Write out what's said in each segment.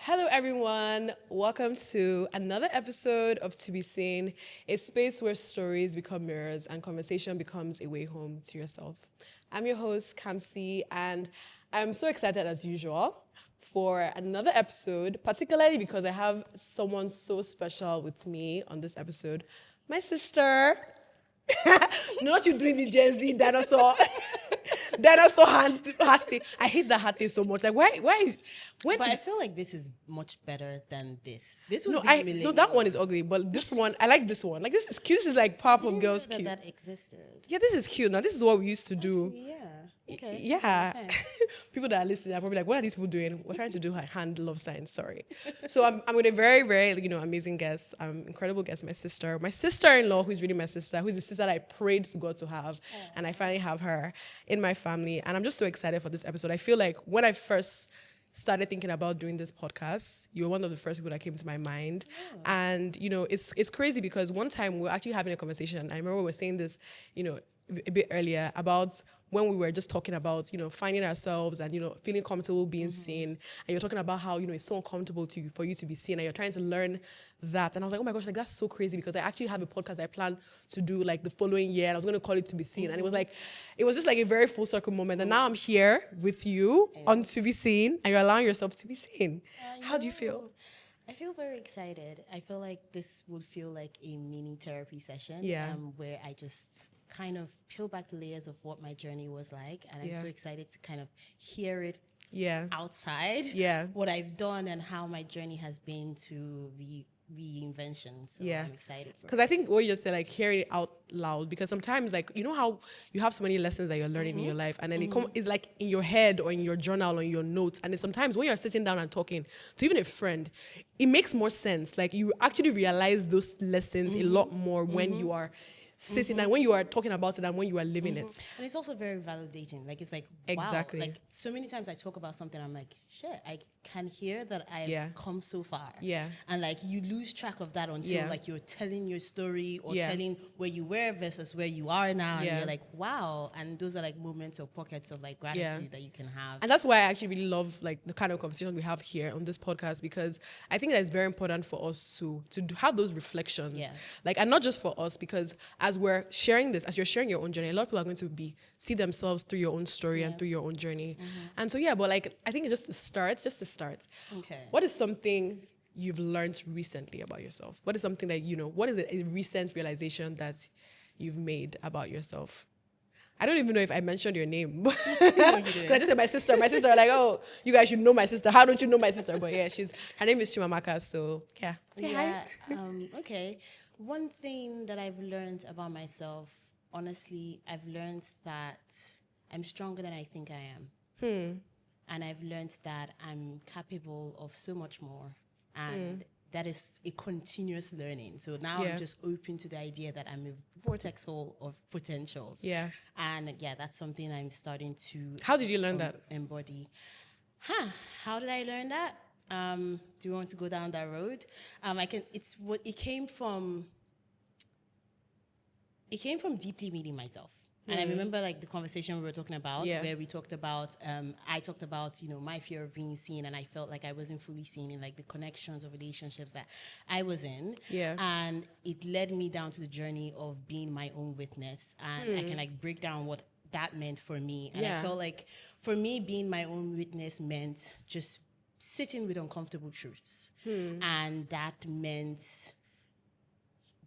Hello, everyone. Welcome to another episode of To Be Seen, a space where stories become mirrors and conversation becomes a way home to yourself. I'm your host, Kamsi, and I'm so excited as usual for another episode, particularly because I have someone so special with me on this episode, my sister. Not you doing the Gen Z dinosaur. Dinosaur heart thing. I hate that heart thing so much. Like, when? But I feel like this is much better than this. This was No, the no, that one is ugly, but this one, I like this one. Like, this is cute. This is like Powerpuff Girls cute. that existed. Yeah, this is cute. Now, this is what we used to do. Yeah. Okay. Yeah. Okay. People that are listening are probably like, what are these people doing? We're trying to do hand love signs. Sorry. So I'm with a very, very, amazing guest, incredible guest, my sister-in-law, who's really my sister, who's the sister that I prayed to God to have. And I finally have her in my family. And I'm just so excited for this episode. I feel like when I first started thinking about doing this podcast, you were one of the first people that came to my mind. And, it's crazy because one time we were actually having a conversation. I remember we were saying this, a bit earlier about when we were just talking about, finding ourselves and, feeling comfortable being seen. And you're talking about how, it's so uncomfortable for you to be seen and you're trying to learn that. And I was like, oh my gosh, like that's so crazy because I actually have a podcast I plan to do like the following year and I was going to call it To Be Seen. And it was just like a very full circle moment. And now I'm here with you on To Be Seen and you're allowing yourself to be seen. How do you feel? I feel very excited. I feel like this would feel like a mini therapy session. Yeah. Where I just kind of peel back the layers of what my journey was like. And I'm so excited to kind of hear it outside. Yeah. What I've done and how my journey has been to reinvention. So I'm excited for it. Because I think what you just said, like hearing it out loud, because sometimes like, how you have so many lessons that you're learning in your life and then it's like in your head or in your journal or in your notes. And then sometimes when you're sitting down and talking to even a friend, it makes more sense. Like you actually realize those lessons a lot more when you are sitting and when you are talking about it and when you are living it. And it's also very validating. Like, it's like, Exactly. wow. Like, so many times I talk about something, I'm like, shit, I can hear that I've come so far. Yeah. And, like, you lose track of that until, like, you're telling your story or telling where you were versus where you are now. And you're like, wow. And those are, like, moments or pockets of, like, gratitude that you can have. And that's why I actually really love, like, the kind of conversation we have here on this podcast because I think that it's very important for us to have those reflections. Yeah. Like, and not just for us because as we're sharing this, as you're sharing your own journey, a lot of people are going to see themselves through your own story and through your own journey. And so, but like, I think just to start, Okay. what is something you've learned recently about yourself? What is something that, what is a recent realization that you've made about yourself? I don't even know if I mentioned your name. Because I just said my sister. My sister, like, oh, you guys should know my sister. How don't you know my sister? But yeah, her name is Chimamaka. So yeah, say hi. Okay. One thing that I've learned about myself, honestly, I've learned that I'm stronger than I think I am. And I've learned that I'm capable of so much more. And that is a continuous learning. So now I'm just open to the idea that I'm a vortex hole of potentials. Yeah. And that's something I'm starting to... How did you learn that? Embody. How did I learn that? Do you want to go down that road? It came from deeply meeting myself. And I remember like the conversation we were talking about where we talked about, I talked about, my fear of being seen and I felt like I wasn't fully seen in like the connections or relationships that I was in. Yeah. And it led me down to the journey of being my own witness. And I can like break down what that meant for me. And I felt like for me, being my own witness meant just sitting with uncomfortable truths. And that meant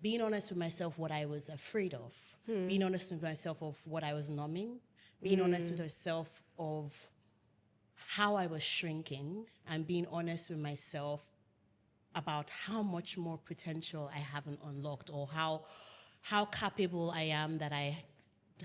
being honest with myself what I was afraid of, being honest with myself of what I was numbing, being honest with myself of how I was shrinking, and being honest with myself about how much more potential I haven't unlocked or how capable I am that I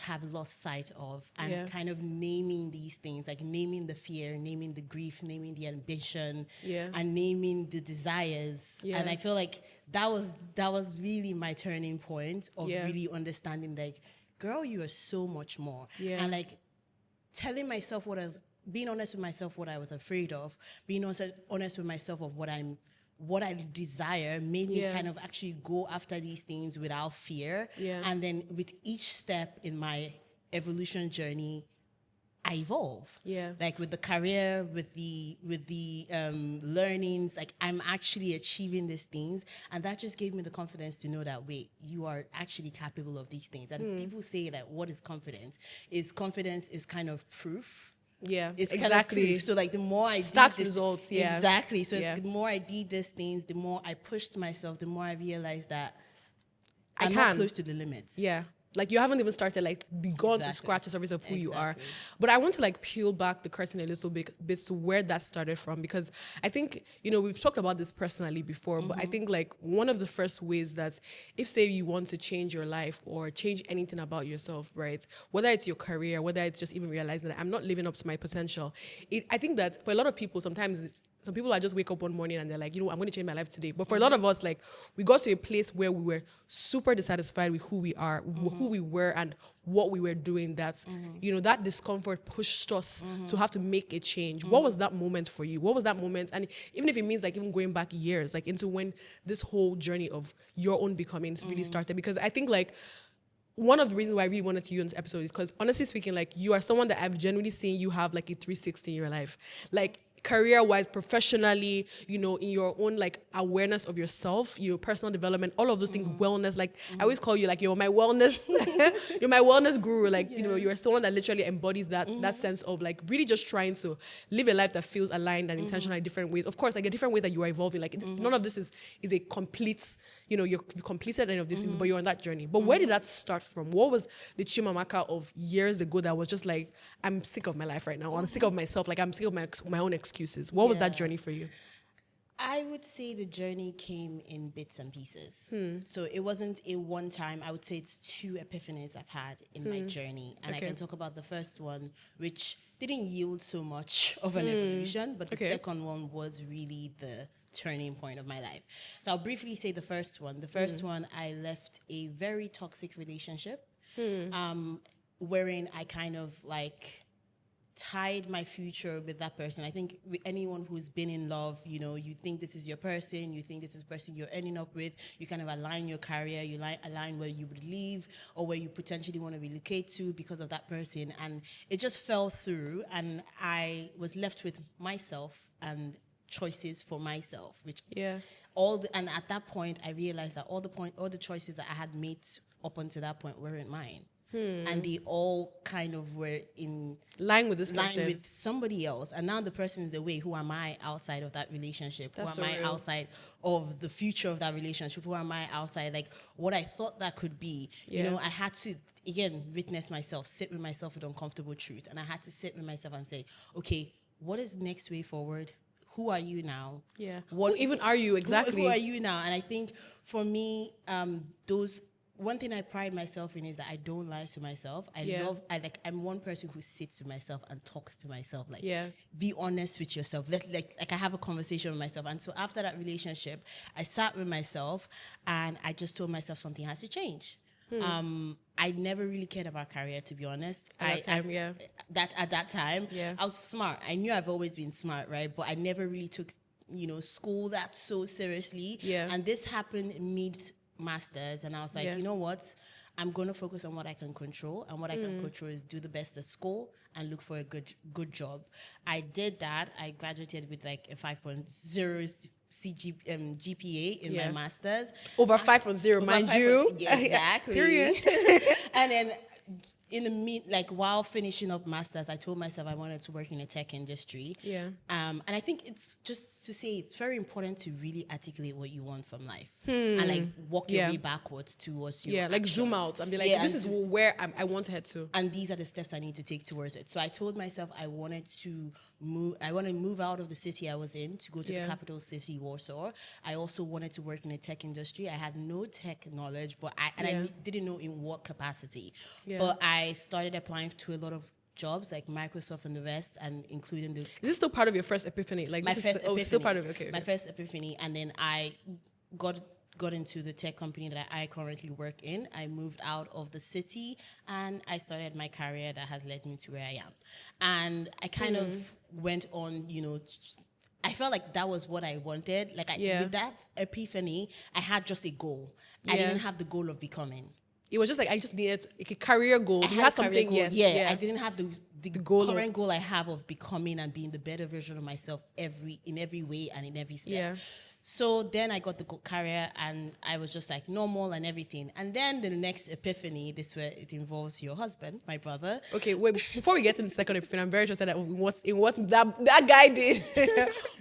have lost sight of, and kind of naming these things, like naming the fear, naming the grief, naming the ambition, and naming the desires. And I feel like that was really my turning point of really understanding, like, girl, you are so much more. And like telling myself being honest with myself what I was afraid of, being honest with myself of what I desire made me kind of actually go after these things without fear. And then with each step in my evolution journey, I evolve. Yeah. Like with the career, with the learnings, like I'm actually achieving these things. And that just gave me the confidence to know that, wait, you are actually capable of these things. And people say that what is confidence? Confidence is kind of proof. Yeah, It's exactly. kind of proof. So like the more I Start did this, results, yeah. Exactly. So Yeah. it's the more I did these things, the more I pushed myself, the more I realized that I I'm can. not close to the limits. Yeah. Like you haven't even started, like begun to scratch the surface of who you are. But I want to like peel back the curtain a little bit to where that started from, because I think, you know, we've talked about this personally before, but I think like one of the first ways that if say you want to change your life or change anything about yourself, right? Whether it's your career, whether it's just even realizing that I'm not living up to my potential. I think that for a lot of people, sometimes some people are just wake up one morning and they're like, you know, I'm going to change my life today. But for a lot of us, like we got to a place where we were super dissatisfied with who we are, who we were, and what we were doing. That, you know, that discomfort pushed us to have to make a change. What was that moment for you? What was that moment? And even if it means like even going back years, like into when this whole journey of your own becoming really started. Because I think like one of the reasons why I really wanted to use this episode is because honestly speaking, like you are someone that I've genuinely seen you have like a 360 in your life. Like career-wise, professionally, you know, in your own like awareness of yourself, your personal development, all of those things, wellness. Like I always call you like you're my wellness, you're my wellness guru. Like you know, you're someone that literally embodies that that sense of like really just trying to live a life that feels aligned and intentional in different ways. Of course, like a different ways that you are evolving. Like none of this is a complete, you know, you completed any of these things, but you're on that journey. But where did that start from? What was the Chimamaka of years ago that was just like, I'm sick of my life right now. I'm sick of myself. Like I'm sick of my own excuses. What was that journey for you? I would say the journey came in bits and pieces. So it wasn't a one time. I would say it's two epiphanies I've had in my journey. And I can talk about the first one, which didn't yield so much of an evolution, but the second one was really the turning point of my life. So I'll briefly say the first one. The first one, I left a very toxic relationship, wherein I kind of like tied my future with that person. I think with anyone who's been in love, you know, you think this is your person, you think this is the person you're ending up with, you kind of align your career, you align where you would live or where you potentially want to relocate to because of that person. And it just fell through and I was left with myself and choices for myself, which and at that point I realized that all the choices that I had made up until that point weren't mine. And they all kind of were in line with this person, line with somebody else. And now the person is away. Who am I outside of that relationship? That's who am so I real. outside of the future of that relationship? Who am I outside? Like what I thought that could be. You know, I had to, again, witness myself, sit with myself with uncomfortable truth. And I had to sit with myself and say, okay, what is the next way forward? Who are you now? Yeah. Who even are you exactly? Who are you now? And I think for me, one thing I pride myself in is that I don't lie to myself. I'm one person who sits with myself and talks to myself. Like, be honest with yourself. Like I have a conversation with myself. And so after that relationship, I sat with myself and I just told myself something has to change. I never really cared about career, to be honest. At that time, I was smart. I knew I've always been smart, right? But I never really took, school that so seriously. And this happened mid-masters, and I was like, you know what? I'm going to focus on what I can control, and what I can control is do the best at school and look for a good job. I did that. I graduated with like a 5.0 GPA in my master's. Over 5.0, mind you. Yeah, exactly. Period. And then while finishing up masters, I told myself I wanted to work in the tech industry. And I think it's just to say it's very important to really articulate what you want from life and like walk your way backwards towards your like actions. zoom out and be like, this is where I want to head to. And these are the steps I need to take towards it. So I told myself I wanted to move out of the city I was in to go to the capital city, Warsaw. I also wanted to work in the tech industry. I had no tech knowledge, but I didn't know in what capacity. But I started applying to a lot of jobs like Microsoft and the rest, and including the... Is this still part of your first epiphany? Like my this first is epiphany. Still part of it? Okay. My first epiphany, and then I got into the tech company that I currently work in. I moved out of the city and I started my career that has led me to where I am. And I kind of went on, I felt like that was what I wanted. Like with that epiphany, I had just a goal. I didn't have the goal of becoming. It was just like I just needed a career goal. You had something, I didn't have the the goal current goal I have of becoming and being the better version of myself in every way and in every step. Yeah. So then I got the career and I was just like normal and everything. And then the next epiphany, this where it involves your husband, my brother. Okay, wait, before we get to the second epiphany, I'm very interested in what that guy did.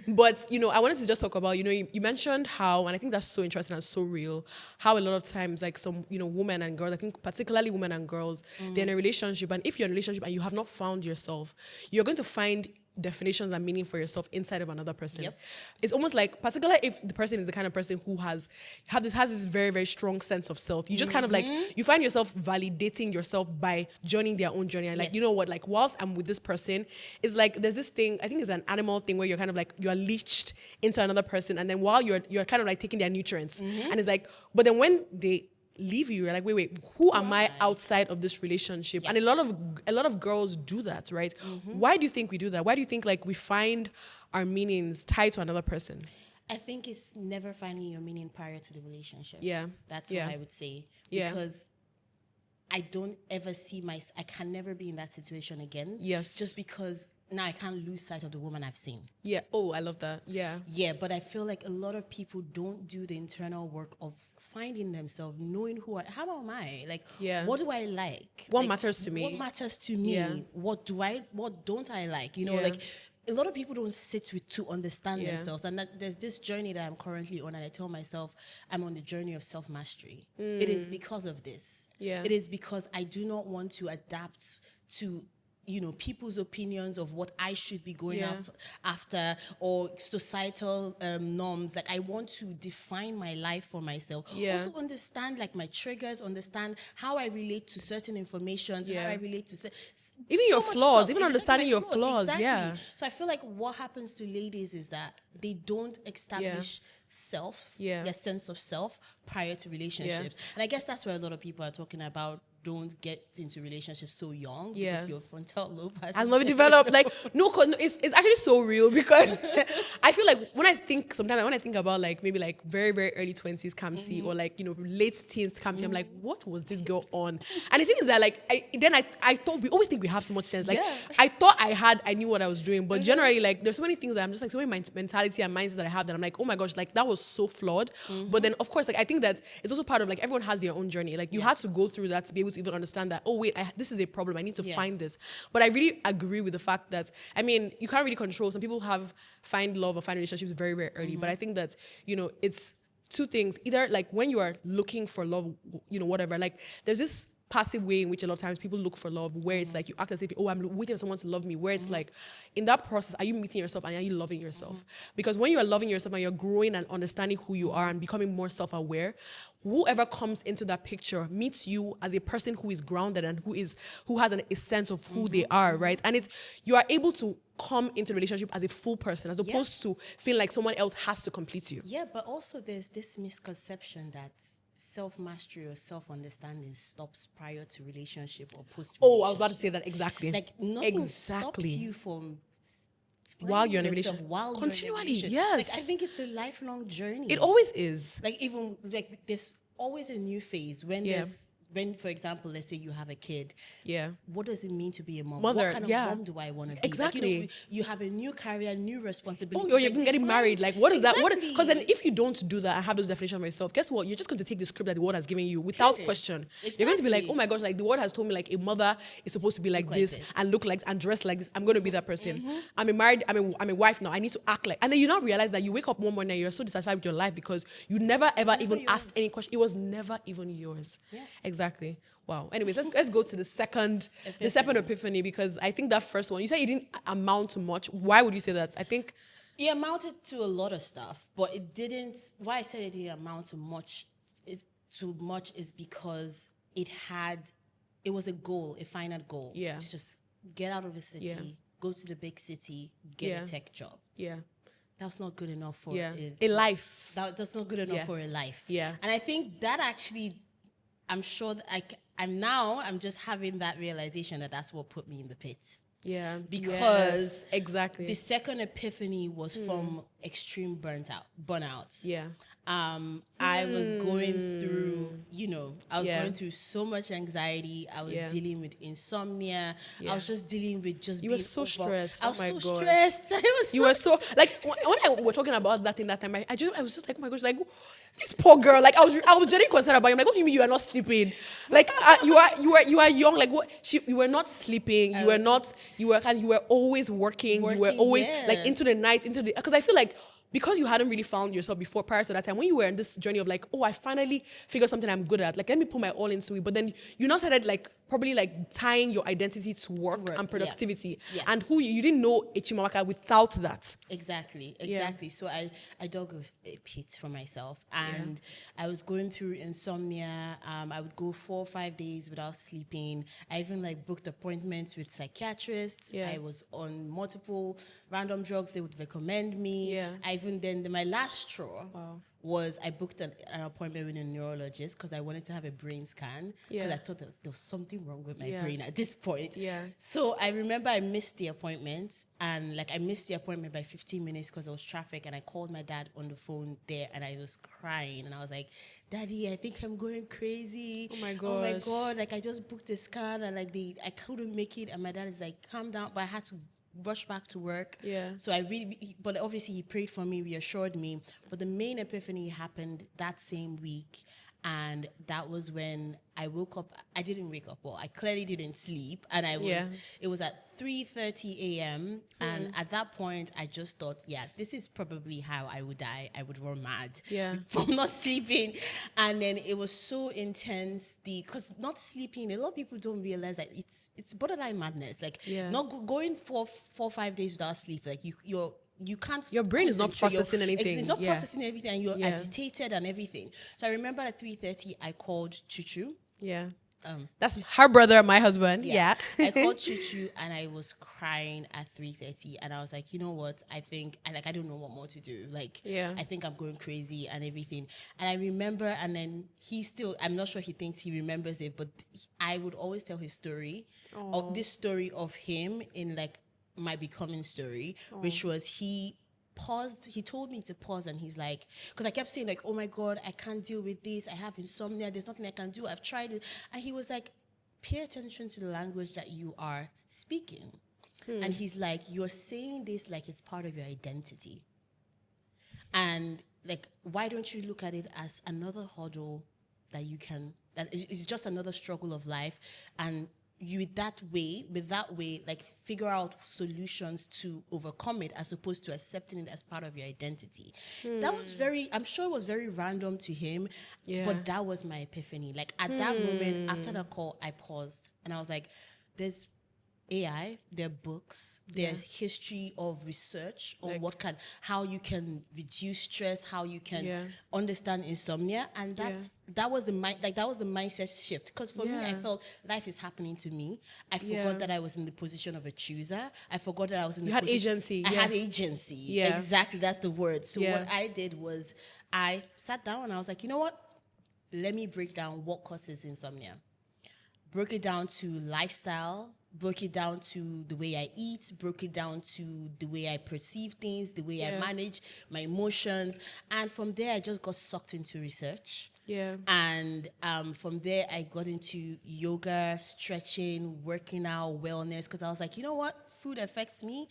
But, I wanted to just talk about, you mentioned how, and I think that's so interesting and so real, how a lot of times, like some, women and girls, I think particularly women and girls, they're in a relationship. And if you're in a relationship and you have not found yourself, you're going to find definitions and meaning for yourself inside of another person. Yep. It's almost like, particularly if the person is the kind of person who has this very, very strong sense of self. You just kind of like, you find yourself validating yourself by joining their own journey. And like, you know what, like whilst I'm with this person, it's like, there's this thing, I think it's an animal thing where you're kind of like, you're leached into another person. And then while you're kind of like taking their nutrients. And it's like, but then when they leave you, you're like, wait, who am I outside of this relationship? And a lot of girls do that, right? Why do you think we do that? Why do you think like we find our meanings tied to another person? I think it's never finding your meaning prior to the relationship. Yeah. That's what I would say. Yeah. Because I don't ever I can never be in that situation again. Yes. Just because now I can't lose sight of the woman I've seen. Yeah. Oh, I love that. Yeah. Yeah, but I feel like a lot of people don't do the internal work of finding themselves, knowing how am I? Like, what do I like? What matters to me? What matters to me? Yeah. What don't I like? Like a lot of people don't sit to understand themselves. And there's this journey that I'm currently on, and I tell myself I'm on the journey of self-mastery. It is because of this. Yeah. It is because I do not want to adapt to people's opinions of what I should be going after, or societal norms. Like I want to define my life for myself. Also understand like my triggers, understand how I relate to certain informations, how I relate to even your flaws, even understanding your flaws. Exactly. Yeah. So I feel like what happens to ladies is that they don't establish self, their sense of self prior to relationships. And I guess that's where a lot of people are talking about don't get into relationships so young because your frontal lobe has not developed. Like it's actually so real because I feel like when I think about like maybe like very, very early 20s Kamsi or like late teens Kamsi, I'm like, what was this girl on? And the thing is that like I thought we always think we have so much sense. Like I thought I knew what I was doing, but generally like there's so many things that I'm just like so many mentality and mindset that I have that I'm like, oh my gosh, like that was so flawed. But then of course like I think that it's also part of like everyone has their own journey. Like you had to go through that to be able to even understand that, oh wait, this is a problem, I need to find this. But I really agree with the fact that, I mean, you can't really control. Some people find love or find relationships very, very early. But I think that, it's two things. Either like when you are looking for love, whatever, like there's this passive way in which a lot of times people look for love where it's like you act as if, oh, I'm waiting for someone to love me, where it's like in that process, are you meeting yourself and are you loving yourself? Because when you are loving yourself and you're growing and understanding who you are and becoming more self-aware, whoever comes into that picture meets you as a person who is grounded and who has a sense of who they are, right? And you are able to come into a relationship as a full person as opposed to feel like someone else has to complete you. Yeah, but also there's this misconception that self-mastery or self-understanding stops prior to relationship or post-relationship. Oh, I was about to say that exactly. Like nothing stops you from while you're in a relationship. Continually, yes. Like I think it's a lifelong journey. It always is. Like even like there's always a new phase when, for example, let's say you have a kid. Yeah. What does it mean to be a mom? Mother, what kind of mom do I want to be? Exactly. Like, you have a new career, new responsibility. Oh, you're getting married. Like, what is that? Because then if you don't do that and have those definitions of yourself, guess what? You're just going to take the script that the world has given you without question. Exactly. You're going to be like, oh my gosh, like the world has told me like a mother is supposed to be like this and look like and dress like this. I'm going to be that person. I'm a wife now. I need to act like. And then you now realize that you wake up one morning and you're so dissatisfied with your life because you never ever even asked any question. It was never even yours. Yeah. Exactly. Wow. Anyways, let's go to the second epiphany, because I think that first one, you said it didn't amount to much. Why would you say that? I think it amounted to a lot of stuff, but it didn't. Why I said it didn't amount to much is because it was a goal, a final goal. Yeah. To just get out of the city, go to the big city, get a tech job. Yeah. That's not good enough for a life. That's not good enough for a life. Yeah. And I think that actually, I'm sure that I'm just having that realization that that's what put me in the pit. Yeah. Because Yes, exactly. the second epiphany was from extreme burnout. Yeah. I was going through, I was Yeah. going through so much anxiety. I was Yeah. dealing with insomnia. Yeah. I was just dealing with just You were being so over. stressed. I Oh was my so gosh. stressed. I was You so were so like when we're talking about that thing that time. I was just like, oh my gosh, like this poor girl. Like I was getting concerned about you. I'm like, what do you mean you are not sleeping? Like you are young. Like what? You were not sleeping. You were not. You were always working. You were working, always like yeah. into the night, because I feel like, because you hadn't really found yourself before, prior to that time, when you were in this journey of like, oh, I finally figured something I'm good at, like let me put my all into it. But then you now started like probably like tying your identity to work work, and yeah. productivity. Yeah. And who you didn't know a Chimamaka without that. Exactly. Yeah. So I dug a pit for myself, and I was going through insomnia. I would go 4 or 5 days without sleeping. I even like booked appointments with psychiatrists. Yeah. I was on multiple random drugs they would recommend me. Yeah. I even then my last straw Wow. was I booked an appointment with a neurologist because I wanted to have a brain scan, because Yeah. I thought there was something wrong with my Yeah. brain at this point. Yeah. So I remember I missed the appointment, and like I missed the appointment by 15 minutes because there was traffic, and I called my dad on the phone there, and I was crying, and I was like, Daddy, I think I'm going crazy. Oh my Oh my gosh. God. Like I just booked a scan, and like I couldn't make it. And my dad is like, calm down. But I had to rush back to work. Yeah. So but obviously he prayed for me, reassured me. But the main epiphany happened that same week. And that was when I woke up. I didn't wake up well. I clearly didn't sleep. And it was at 3:30 a.m. And at that point, I just thought, yeah, this is probably how I would die. I would run mad from not sleeping. And then it was so intense. Because not sleeping, a lot of people don't realize that it's borderline madness. Like not going for 4 or 5 days without sleep. Like you can't. Your brain is not processing anything. It's not processing anything, and you're agitated and everything. So I remember at 3:30, I called Chuchu. Yeah. That's her brother, my husband. I called Chuchu, and I was crying at 3:30, and I was like, you know what? I don't know what more to do. Like, I think I'm going crazy and everything. And I remember, and then I'm not sure he thinks he remembers it, but I would always tell his story, of this story of him in like my becoming story, which was he told me to pause, and he's like, because I kept saying like, oh my God, I can't deal with this, I have insomnia, there's nothing I can do, I've tried it. And he was like, pay attention to the language that you are speaking. And he's like, you're saying this like it's part of your identity, and like, why don't you look at it as another hurdle that is just another struggle of life, and you with that way, like figure out solutions to overcome it, as opposed to accepting it as part of your identity. That was I'm sure it was very random to him, but that was my epiphany. Like at that moment, after the call, I paused, and I was like, there's AI, there are books, there's history of research on how you can reduce stress, how you can understand insomnia, and that was the mindset shift. Because for me, I felt life is happening to me. I forgot that I was in the position of a chooser. I forgot that I was in the position. Agency. I had agency. Yeah. Exactly, that's the word. So what I did was I sat down and I was like, you know what? Let me break down what causes insomnia. Broke it down to lifestyle, broke it down to the way I eat, broke it down to the way I perceive things, the way I manage my emotions. And from there, I just got sucked into research. Yeah. And from there, I got into yoga, stretching, working out, wellness, because I was like, you know what? Food affects me.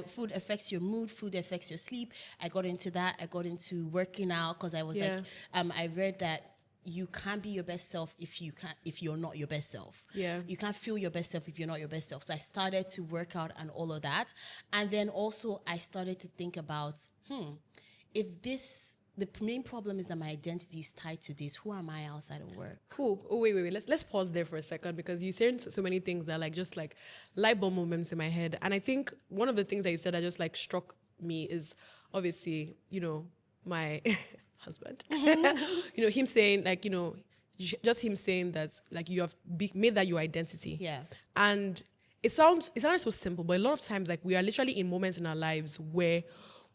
Food affects your mood. Food affects your sleep. I got into that. I got into working out because I was like, I read that you can't be your best self if you're not your best self. Yeah. You can't feel your best self if you're not your best self. So I started to work out and all of that. And then also I started to think about, if the main problem is that my identity is tied to this, who am I outside of work? Cool. Oh, wait. Let's pause there for a second, because you said so many things that like just like light bulb moments in my head. And I think one of the things that you said that just like struck me is obviously, my husband, him saying like, just him saying that like you have made that your identity. Yeah. And it sounds so simple, but a lot of times like we are literally in moments in our lives where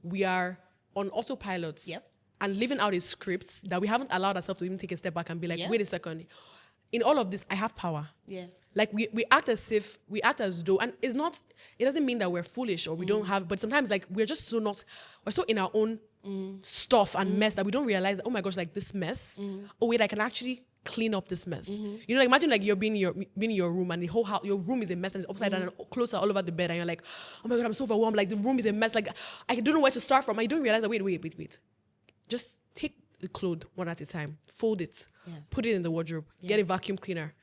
we are on autopilot. Yep. And living out a script that we haven't allowed ourselves to even take a step back and be like, wait a second, in all of this, I have power. Yeah. Like we act as though, and it doesn't mean that we're foolish or we don't have, but sometimes like we're so in our own stuff and mess that we don't realize, oh my gosh, like this mess, oh wait, I can actually clean up this mess. You know, like imagine like you're being in your room and the whole house, your room is a mess and it's upside down and clothes are all over the bed and you're like, oh my God, I'm so overwhelmed. Like the room is a mess. Like I don't know where to start from. I don't realize that, wait. Just take the clothes one at a time, fold it, put it in the wardrobe, get a vacuum cleaner,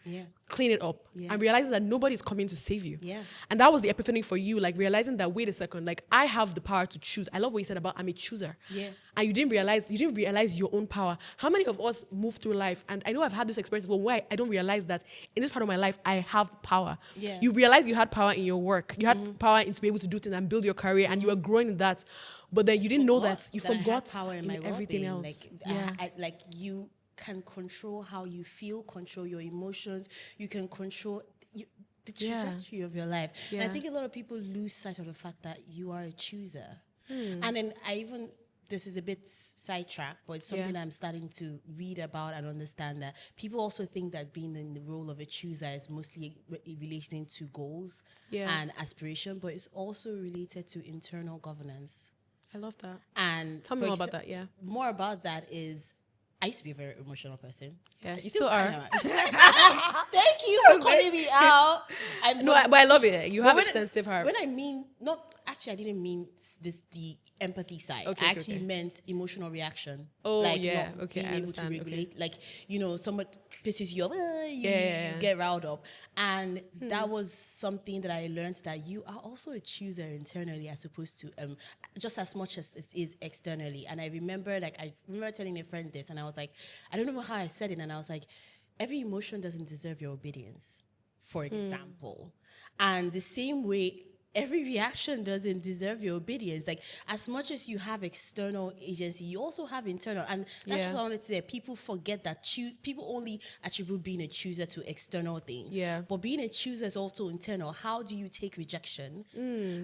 clean it up, and realizing that nobody's coming to save you. Yeah. And that was the epiphany for you, like realizing that, wait a second, like I have the power to choose. I love what you said about I'm a chooser. Yeah. And you didn't realize your own power. How many of us move through life? And I know I've had this experience, but why I don't realize that in this part of my life, I have power. Yeah. You realize you had power in your work. You had power to be able to do things and build your career, and you were growing in that. But then you didn't know that. You forgot power in my everything well-being. else. Like you can control how you feel, control your emotions. You can control the trajectory of your life. And I think a lot of people lose sight of the fact that you are a chooser. And then this is a bit sidetracked, but it's something I'm starting to read about and understand, that people also think that being in the role of a chooser is mostly relating to goals and aspiration, but it's also related to internal governance. I love that. And tell me more about that. More about that is, I used to be a very emotional person. Yeah, you still are. Thank you for calling me out. But I love it. You have a sensitive heart. When I mean, I didn't mean the empathy side. I actually meant emotional reaction. Oh, like yeah. Not being able to regulate. Like, someone pisses you off, you get riled up. And that was something that I learned, that you are also a chooser internally as opposed to just as much as it is externally. And I remember telling a friend this, and I was like, I don't know how I said it, and I was like, every emotion doesn't deserve your obedience, for example. And the same way, every reaction doesn't deserve your obedience. Like, as much as you have external agency, you also have internal. And that's what I wanted to say. People forget that people only attribute being a chooser to external things. Yeah. But being a chooser is also internal. How do you take rejection?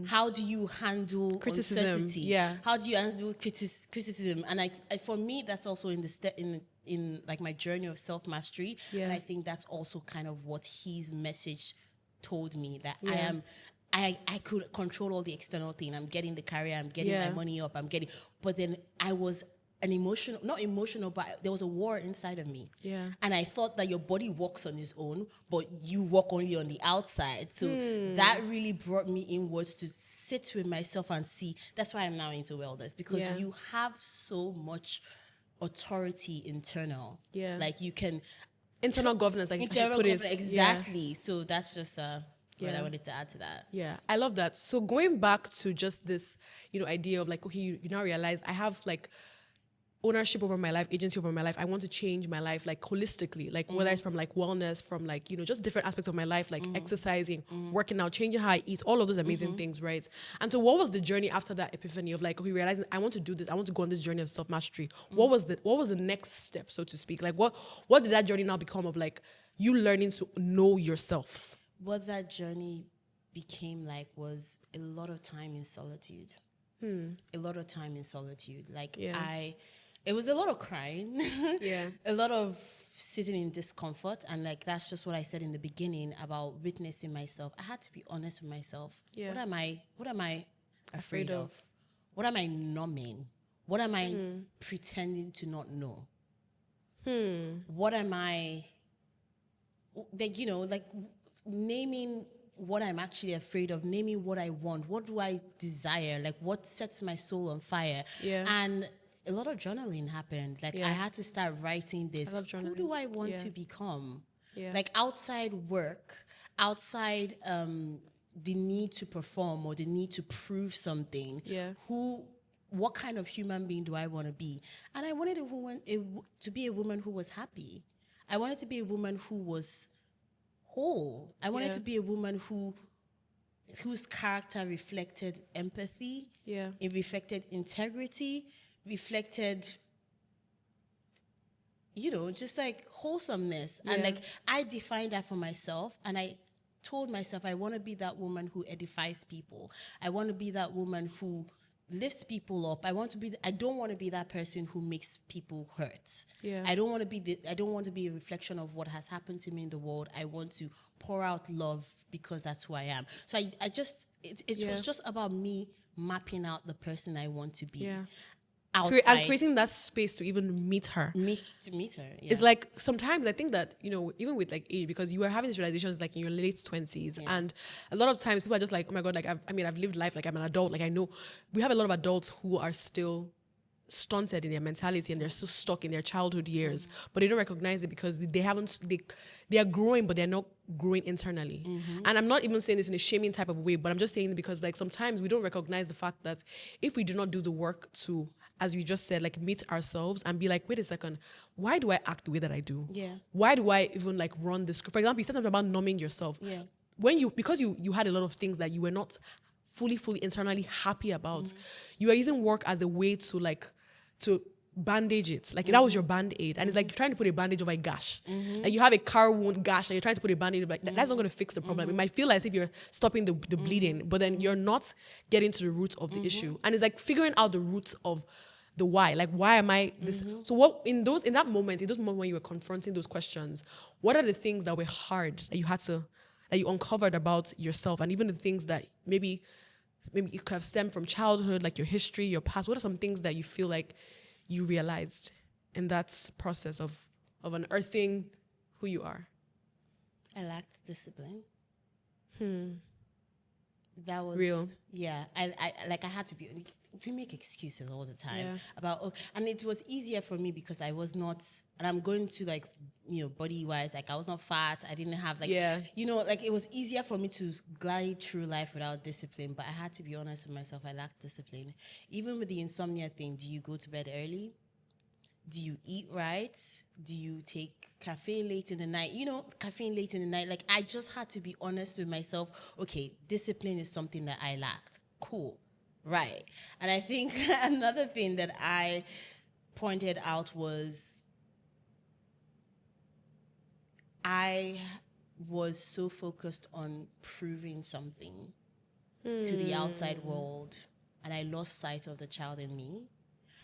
How do you handle criticism? Uncertainty? Yeah. How do you handle criticism? And for me, that's also in like my journey of self-mastery. And I think that's also kind of what his message told me, that I could control all the external thing. I'm getting the career, I'm getting my money up, but then I was not emotional, but there was a war inside of me. Yeah. And I thought that your body walks on its own, but you walk only on the outside. So that really brought me inwards to sit with myself and see. That's why I'm now into wellness, because you have so much authority internal. Yeah. Like you can... Internal governance, like internal governance, exactly. Yeah. So that's just... what I wanted to add to that. Yeah, I love that. So going back to just this, idea of like, okay, you now realize I have like ownership over my life, agency over my life. I want to change my life like holistically, like whether it's from like wellness, from like, just different aspects of my life, like exercising, working out, changing how I eat, all of those amazing things, right? And so what was the journey after that epiphany of like, okay, realizing I want to do this, I want to go on this journey of self-mastery. What was the next step, so to speak? Like what did that journey now become of like you learning to know yourself? What that journey became like was a lot of time in solitude. A lot of time in solitude. Like it was a lot of crying. A lot of sitting in discomfort. And like, that's just what I said in the beginning about witnessing myself. I had to be honest with myself. Yeah. What am I afraid of? What am I numbing? What am I pretending to not know? What am I, like, naming what I'm actually afraid of, naming what I want, what do I desire, like what sets my soul on fire. And a lot of journaling happened. Like I had to start writing this. Who do I want to become? Like outside work, outside the need to perform or the need to prove something. What kind of human being do I want to be? And I wanted to be a woman who was happy. I wanted to be a woman who was whole. I wanted to be a woman whose character reflected empathy. It reflected integrity, reflected, just like wholesomeness. And like I defined that for myself, and I told myself I want to be that woman who edifies people. I want to be that woman who lifts people up. I don't want to be that person who makes people hurt. Yeah. I don't want to be a reflection of what has happened to me in the world. I want to pour out love because that's who I am. So it was just about me mapping out the person I want to be. Yeah. Outside. And creating that space to even meet her. Meet her. Yeah. It's like sometimes I think that, even with like age, because you were having these realizations like in your late 20s, and a lot of times people are just like, oh my God, like I've lived life, like I'm an adult, like I know. We have a lot of adults who are still stunted in their mentality and they're still stuck in their childhood years, but they don't recognize it because they are growing, but they're not growing internally. And I'm not even saying this in a shaming type of way, but I'm just saying it because like sometimes we don't recognize the fact that if we do not do the work to, as you just said, like meet ourselves and be like, wait a second, why do I act the way that I do? Yeah. Why do I even like run this? For example, you said something about numbing yourself. Yeah. Because you had a lot of things that you were not fully internally happy about, you are using work as a way to bandage it. Like that was your band-aid. And it's like you're trying to put a bandage over a gash. Like you have a car wound gash and you're trying to put a band-aid, like that's not going to fix the problem. It might feel as if you're stopping the bleeding, but then you're not getting to the root of the issue. And it's like figuring out the roots of the why. Like, why am I this? So what in those moments when you were confronting those questions, what are the things that were hard that you uncovered about yourself, and even the things that maybe it could have stemmed from childhood, like your history, your past? What are some things that you feel like you realized in that process of unearthing who you are? I lacked discipline. That was real. Yeah, I had to be. We make excuses all the time Yeah. and it was easier for me because I was not, and I'm going to like, body wise, like I was not fat. I didn't have like, like it was easier for me to glide through life without discipline. But I had to be honest with myself. I lacked discipline. Even with the insomnia thing, do you go to bed early? Do you eat right? Do you take caffeine late in the night? Caffeine late in the night. Like I just had to be honest with myself. Okay, discipline is something that I lacked. Cool. Right. And I think another thing that I pointed out was I was so focused on proving something to the outside world, and I lost sight of the child in me.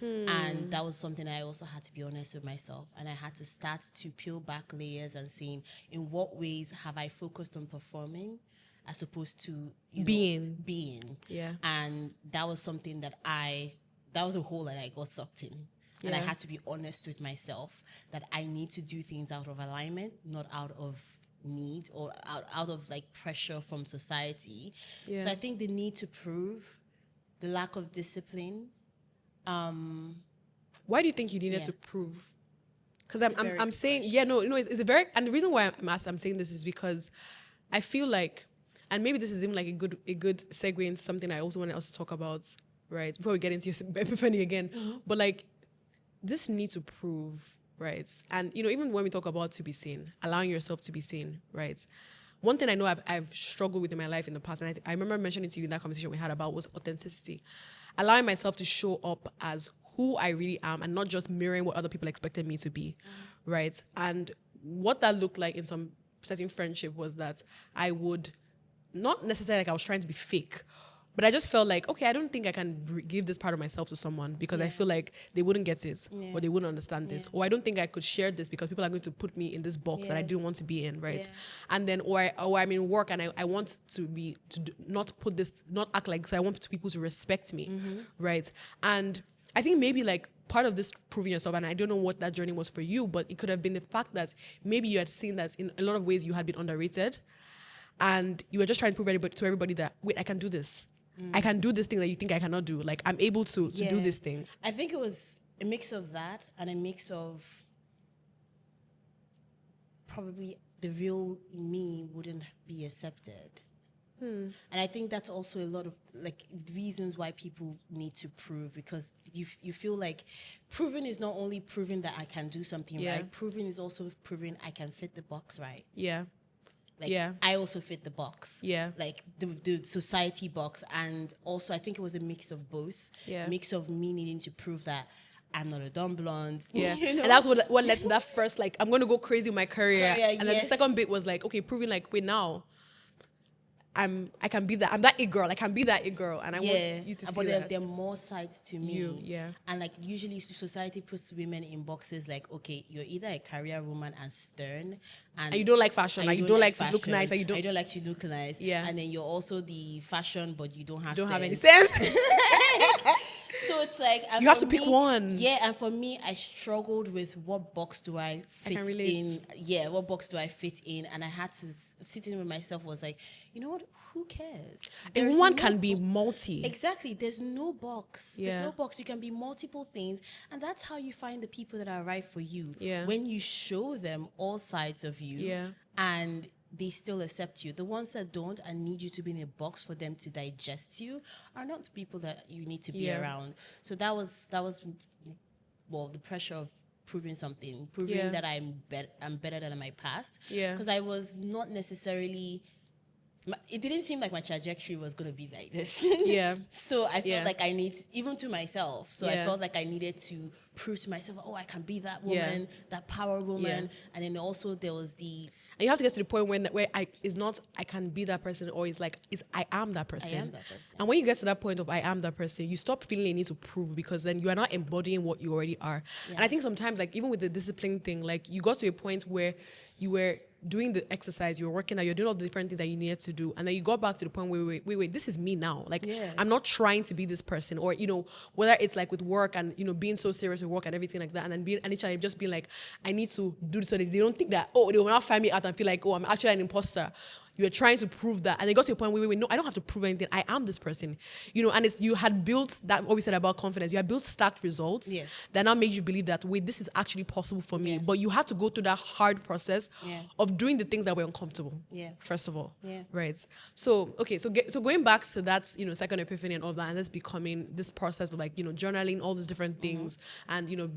And that was something I also had to be honest with myself. And I had to start to peel back layers and seeing in what ways have I focused on performing as opposed to being. Yeah. And that was something that was a hole that I got sucked in. Yeah. And I had to be honest with myself that I need to do things out of alignment, not out of need or out of like pressure from society. Yeah. So I think the need to prove, the lack of discipline. Why do you think you needed to prove? Because I'm saying, it's a very, and the reason why I'm saying this is because I feel like, and maybe this is even like a good segue into something I also want us to talk about, right? Before we get into your epiphany again. But like this need to prove, right? And even when we talk about to be seen, allowing yourself to be seen, right? One thing I know I've struggled with in my life in the past, and I remember mentioning to you in that conversation we had about, was authenticity. Allowing myself to show up as who I really am and not just mirroring what other people expected me to be, right? And what that looked like in some certain friendship was that I would, not necessarily like I was trying to be fake, but I just felt like, okay, I don't think I can give this part of myself to someone because I feel like they wouldn't get it or they wouldn't understand this. Or I don't think I could share this because people are going to put me in this box that I didn't want to be in, right? And then, or I'm in work and I want not act like, so I want people to respect me, right? And I think maybe like part of this proving yourself, and I don't know what that journey was for you, but it could have been the fact that maybe you had seen that in a lot of ways you had been underrated and you were just trying to prove to everybody that, wait, I can do this. I can do this thing that you think I cannot do. Like, I'm able to do these things. I think it was a mix of that and a mix of probably the real me wouldn't be accepted. And I think that's also a lot of like reasons why people need to prove, because you feel like proving is not only proving that I can do something right, proving is also proving I can fit the box right. Yeah. Like, I also fit the box. Yeah. Like the society box. And also I think it was a mix of both. Yeah. Mix of me needing to prove that I'm not a dumb blonde. Yeah. And that's what led to that first, like, I'm going to go crazy with my career. And then the second bit was like, okay, proving like, wait, now I can be that. I'm that it girl. I can be that it girl, and I want you to see but that. there are more sides to me. Yeah. And like usually society puts women in boxes like, okay, you're either a career woman and stern, and you don't like fashion, like you don't like to look nice, and you don't like to look nice. Yeah. And then you're also the fashion, but you don't have any sense. So it's like you have to pick one. Yeah, and for me, I struggled with what box do I fit in. Yeah, what box do I fit in? And I had to sit in with myself. Was like, you know what? Who cares? One can be multi. Exactly. There's no box. Yeah. There's no box. You can be multiple things, and that's how you find the people that are right for you. Yeah. When you show them all sides of you. Yeah. And they still accept you. The ones that don't and need you to be in a box for them to digest you are not the people that you need to be around. So that was the pressure of proving something, that I'm better than my past. Yeah. Because I was not necessarily. It didn't seem like my trajectory was going to be like this. Yeah. So I felt like I need, even to myself. So I Yeah. felt like I needed to prove to myself, oh, I can be that woman, that power woman. And then also there was and you have to get to the point where I can be that person, or I am that person. I am that person. And when you get to that point of I am that person, you stop feeling a need to prove, because then you are not embodying what you already are. Yeah. And I think sometimes, like even with the discipline thing, like you got to a point where you were doing the exercise, you were working out, you're doing all the different things that you needed to do, and then you got back to the point where wait, this is me now. Like I'm not trying to be this person, or whether it's like with work and being so serious with work and everything like that, and then just being like, I need to do this so that they don't think that they will not find me out and feel like, oh, I'm actually an imposter. You were trying to prove that, and they got to a point where no, I don't have to prove anything. I am this person, and you had built that, what we said about confidence. You had built stacked results that now made you believe that, wait, this is actually possible for me. But you had to go through that hard process of doing the things that were uncomfortable. First of all, right? So okay, so going back to that, second epiphany and all that, and this becoming this process of like journaling, all these different things, and you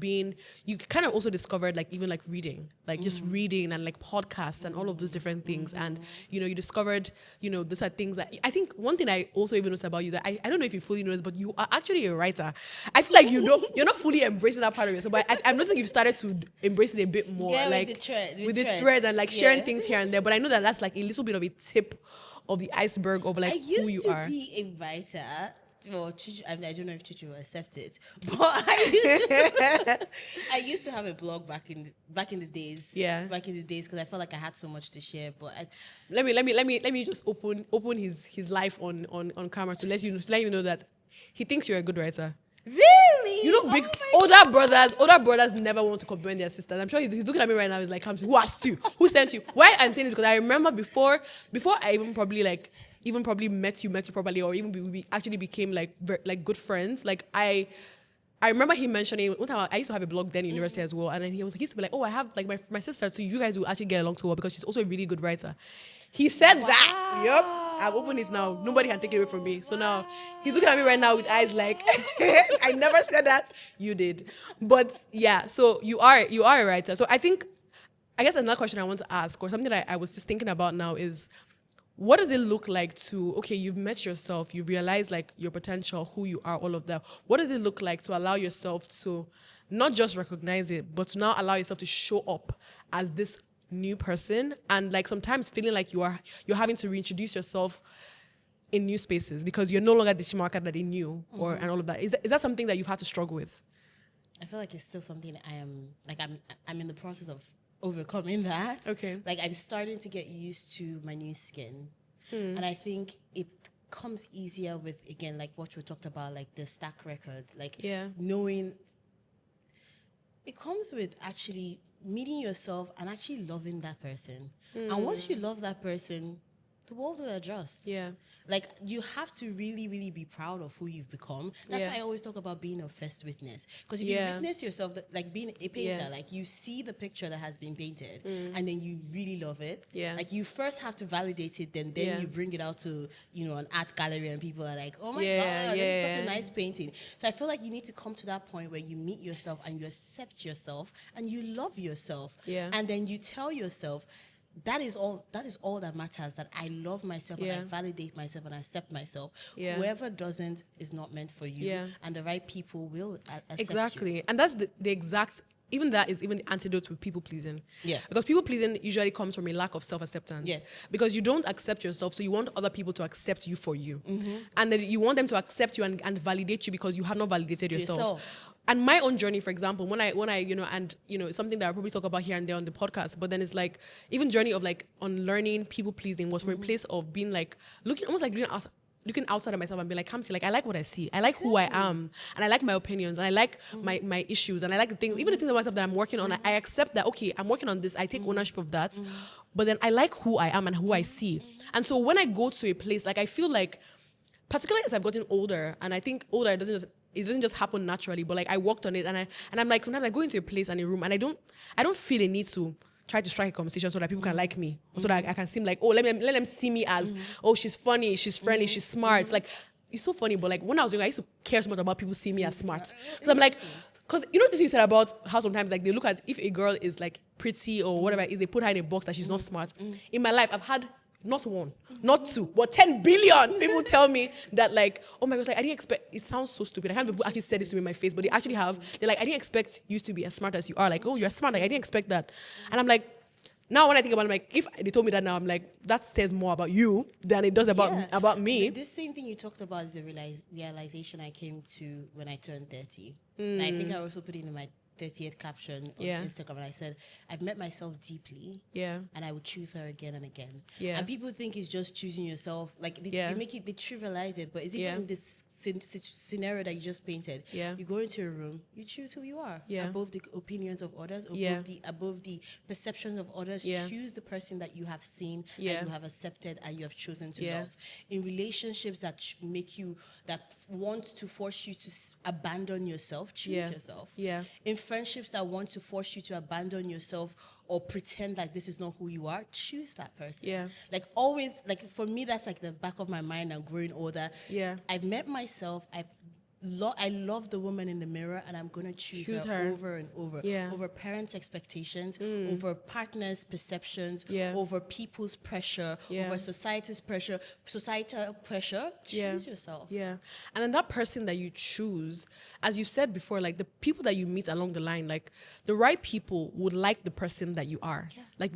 kind of also discovered like even like reading, like just reading and like podcasts and all of those different things, and you discovered, these are things that I think one thing I also even noticed about you that I don't know if you fully noticed, but you are actually a writer. I feel like you're not fully embracing that part of yourself, but I'm noticing you've started to embrace it a bit more, like with the threads and like sharing things here and there. But I know that that's like a little bit of a tip of the iceberg of like who you are. I used to be a writer. Well, I don't know if Chuchu will accept it, but I used to have a blog back in the days. Yeah, back in the days, because I felt like I had so much to share. But let me just open his life on camera to let you know that he thinks you're a good writer. Really? Older brothers never want to compliment their sisters. I'm sure he's looking at me right now. He's like, Kamsi, who asked you? Who sent you? Why I'm saying this? Because I remember before I even probably met you properly, or even we actually became like good friends. Like I remember him mentioning one time I used to have a blog then in university as well, and then he used to be like, oh, I have like my sister, so you guys will actually get along so well because she's also a really good writer. He said that. Yep. I've opened it now. Nobody can take it away from me. So now he's looking at me right now with eyes like, I never said that. You did. But yeah, so you are a writer. So I guess another question I want to ask, or something that I was just thinking about now, is what does it look like to, okay, you've met yourself, you realize like your potential, who you are, all of that. What does it look like to allow yourself to not just recognize it, but to now allow yourself to show up as this new person, and like sometimes feeling like you're having to reintroduce yourself in new spaces because you're no longer the Chimamaka that they knew, and all of that. Is that something that you've had to struggle with? I feel like it's still something I'm in the process of overcoming that. Okay. Like I'm starting to get used to my new skin. And I think it comes easier with, again, like what we talked about, like the stack record, like knowing it comes with actually meeting yourself and actually loving that person. And once you love that person, the world will adjust. Yeah. Like you have to really, really be proud of who you've become. That's why I always talk about being a first witness. Because if you witness yourself, like being a painter, like you see the picture that has been painted and then you really love it. Yeah. Like you first have to validate it, then you bring it out to, an art gallery and people are like, oh my God, this is such a nice painting. So I feel like you need to come to that point where you meet yourself and you accept yourself and you love yourself. Yeah. And then you tell yourself, that is all that matters, that I love myself and I validate myself and I accept myself. Whoever doesn't is not meant for you, and the right people will accept exactly you. And that's the exact even that is even the antidote to people pleasing. Yeah. Because people pleasing usually comes from a lack of self-acceptance. Yeah. Because you don't accept yourself, so you want other people to accept you for you. And then you want them to accept you and validate you because you have not validated yourself. And my own journey, for example, when I it's something that I'll probably talk about here and there on the podcast, but then it's like, even journey of like unlearning people pleasing was from a place of being like, looking outside of myself and be like, Kamsi, like, I like what I see. I like who I am. And I like my opinions. And I like my issues. And I like the things, even the things about myself that I'm working on. I accept that, okay, I'm working on this. I take ownership of that. But then I like who I am and who I see. And so when I go to a place, like, I feel like, particularly as I've gotten older, and I think older, it doesn't just happen naturally, but like I worked on it, and I'm like, sometimes I go into a place and a room and I don't feel a need to try to strike a conversation so that people can like me, so that I can seem like, oh, let them see me as, oh, she's funny, she's friendly, she's smart. Like, it's so funny, but like when I was younger, I used to care so much about people seeing me as smart. Because I'm like, because you know this you said about how sometimes like they look at if a girl is like pretty or whatever it is, they put her in a box that she's not smart. In my life, I've had not one, not two, but 10 billion people tell me that, like, oh my gosh, like, I didn't expect, it sounds so stupid. I can't believe people actually said this to me in my face, but they actually have. They're like, I didn't expect you to be as smart as you are. Like, oh, you're smart. Like, I didn't expect that. And I'm like, now when I think about it, I'm like, if they told me that now, I'm like, that says more about you than it does about me. This same thing you talked about is a realization I came to when I turned 30. And I think I also put it in my 30th caption on Instagram, and I said, I've met myself deeply, and I would choose her again and again. And people think it's just choosing yourself, like they make it, they trivialize it, but it's even this scenario that you just painted. You go into a room, you choose who you are above the opinions of others, above the perceptions of others. You choose the person that you have seen and you have accepted and you have chosen to love. In relationships that make you, that want to force you to abandon yourself, choose yourself. In friendships that want to force you to abandon yourself or pretend like this is not who you are, choose that person. Like, always, like, for me, that's like the back of my mind. I'm growing older. I've met myself. I love the woman in the mirror, and I'm going to choose her over and over. Over parents' expectations, over partners' perceptions, over people's pressure, over societal pressure. Choose yourself. And then that person that you choose, as you've said before, like the people that you meet along the line, like the right people would like the person that you are, like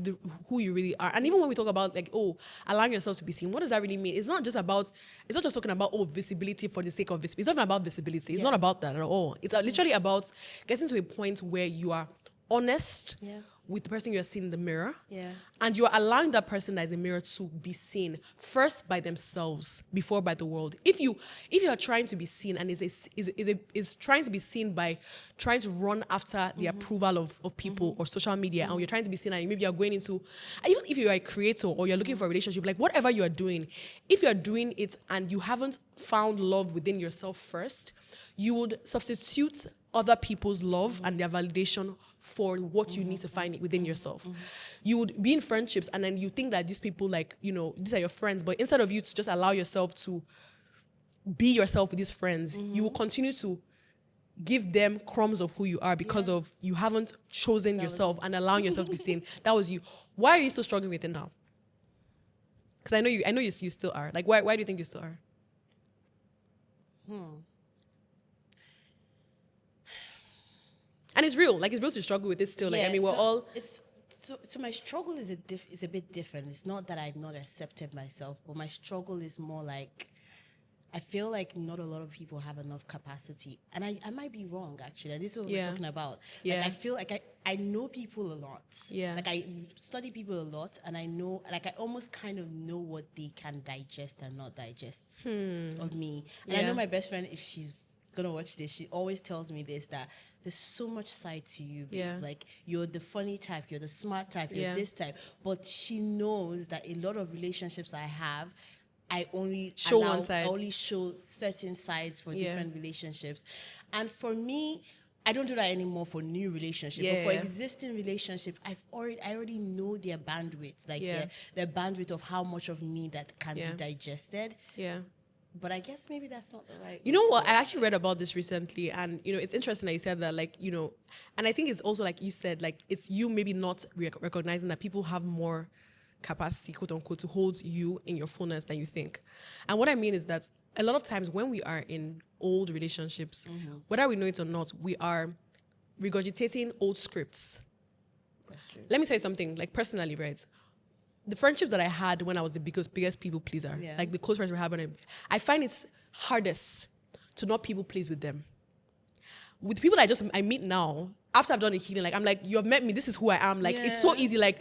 who you really are. And even when we talk about like, oh, allowing yourself to be seen, what does that really mean? It's not just talking about, oh, visibility for the sake of visibility. It's not even about visibility. It's not about that at all. It's literally about getting to a point where you are honest with the person you're seeing in the mirror, and you're allowing that person that is in the mirror to be seen first by themselves before by the world. If you are trying to be seen and is trying to be seen by trying to run after the approval of people or social media, and you're trying to be seen, and maybe you're going into, even if you're a creator or you're looking for a relationship, like whatever you are doing, if you're doing it and you haven't found love within yourself first, you would substitute other people's love and their validation for what you need to find within yourself. You would be in friendships and then you think that these people, like, you know, these are your friends, but instead of you to just allow yourself to be yourself with these friends, you will continue to give them crumbs of who you are because of you haven't chosen yourself and allowing yourself to be seen. That was you. Why are you still struggling with it now? Because I know you still are. Like, why do you think you still are? And it's real. Like, it's real to struggle with it still. Like, I mean, we're all... So my struggle is a bit different. It's not that I've not accepted myself, but my struggle is more like, I feel like not a lot of people have enough capacity. And I might be wrong, actually. And this is what we're talking about. Like, I feel like I know people a lot. Like, I study people a lot, and I know, like, I almost kind of know what they can digest and not digest of me. And I know my best friend, if she's gonna watch this, she always tells me this, that there's so much side to you, babe. Like, you're the funny type, you're the smart type, you're this type. But she knows that a lot of relationships I have, I only show one side. I only show certain sides for different relationships. And for me, I don't do that anymore for new relationships. But for existing relationships, I already know their bandwidth, like their bandwidth of how much of me that can be digested. But I guess maybe that's not the right. You know what? I actually read about this recently, and you know, it's interesting that you said that. Like, you know, and I think it's also like you said, like it's you maybe not recognizing that people have more capacity, quote unquote, to hold you in your fullness than you think. And what I mean is that a lot of times when we are in old relationships, whether we know it or not, we are regurgitating old scripts. That's true. Let me tell you something, like personally, right? The friendship that I had when I was the biggest people pleaser, like the close friends we have, I find it's hardest to not people please with them. With people I meet now, after I've done the healing, like I'm like, you have met me, this is who I am. Like it's so easy, like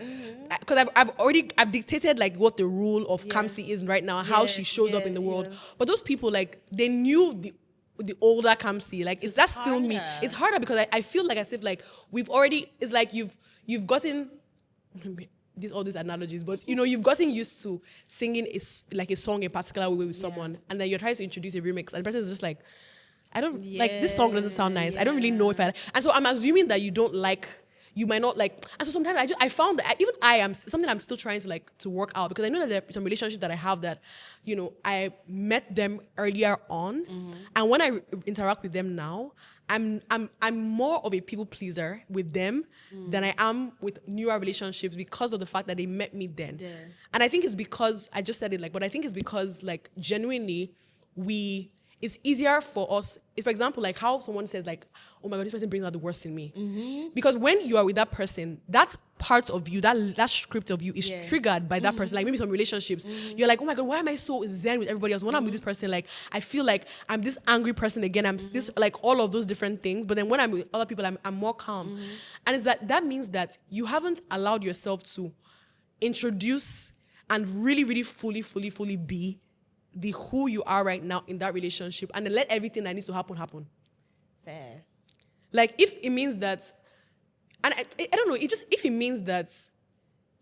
because I've dictated like what the rule of Kamsi is right now, how she shows up in the world. But those people, like, they knew the older Kamsi. Like, is that still me? It's harder because I feel like as if like we've already, it's like you've gotten all these analogies, but you know, you've gotten used to singing like a song a particular way with someone, and then you're trying to introduce a remix, and the person is just like, I don't like, this song doesn't sound nice. I don't really know if I like. And so I'm assuming that you don't like, you might not like. And so sometimes I found that even I am something I'm still trying to like to work out, because I know that there are some relationships that I have that, you know, I met them earlier on, and when I interact with them now, I'm more of a people pleaser with them than I am with newer relationships, because of the fact that they met me then. And I think it's because, I just said it, like, but I think it's because, like, genuinely it's easier for us. It's, for example, like how someone says like, oh my God, this person brings out the worst in me. Because when you are with that person, that part of you, that script of you is triggered by that person. Like maybe some relationships, you're like, oh my God, why am I so zen with everybody else? When I'm with this person, like, I feel like I'm this angry person again. I'm this, like, all of those different things. But then when I'm with other people, I'm more calm. And it's that means that you haven't allowed yourself to introduce and really, really fully be the who you are right now in that relationship, and then let everything that needs to happen. Fair. Like, if it means that, and I don't know, if it means that,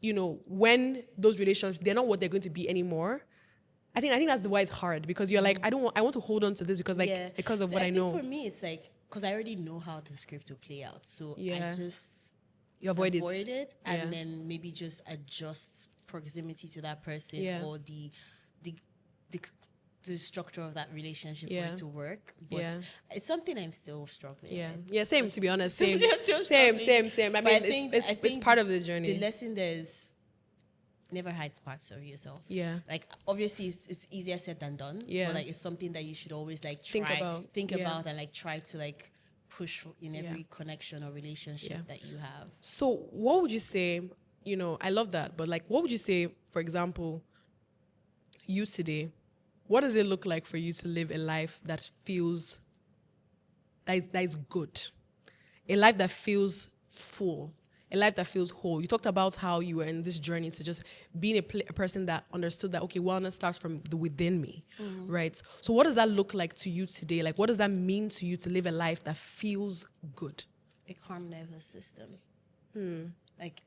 you know, when those relationships, they're not what they're going to be anymore, I think that's why it's hard, because you're like, I want to hold on to this because because of what I know. For me, it's like, because I already know how the script will play out, so I just avoid it, and then maybe just adjust proximity to that person, or the structure of that relationship for it to work. But it's something I'm still struggling with. Same, to be honest. Same. I mean, it's part of the journey. The lesson there is never hide parts of yourself. Like, obviously it's easier said than done. But like, it's something that you should always like think about and like try to like push in every connection or relationship that you have. So what would you say, you know, I love that, but like, what would you say, for example, you today, what does it look like for you to live a life that feels, that is good, a life that feels full, a life that feels whole? You talked about how you were in this journey to just being a person that understood that, okay, wellness starts from the within me, right? So what does that look like to you today? Like, what does that mean to you to live a life that feels good? A calm nervous system. Like,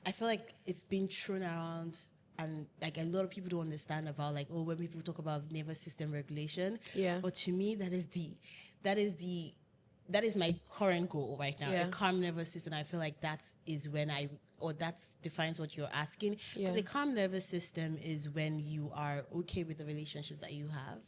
I feel like it's been thrown around, and like a lot of people don't understand about, like, oh, when people talk about nervous system regulation. But to me, that is my current goal right now. A calm nervous system. I feel like that defines what you're asking. Because a calm nervous system is when you are okay with the relationships that you have.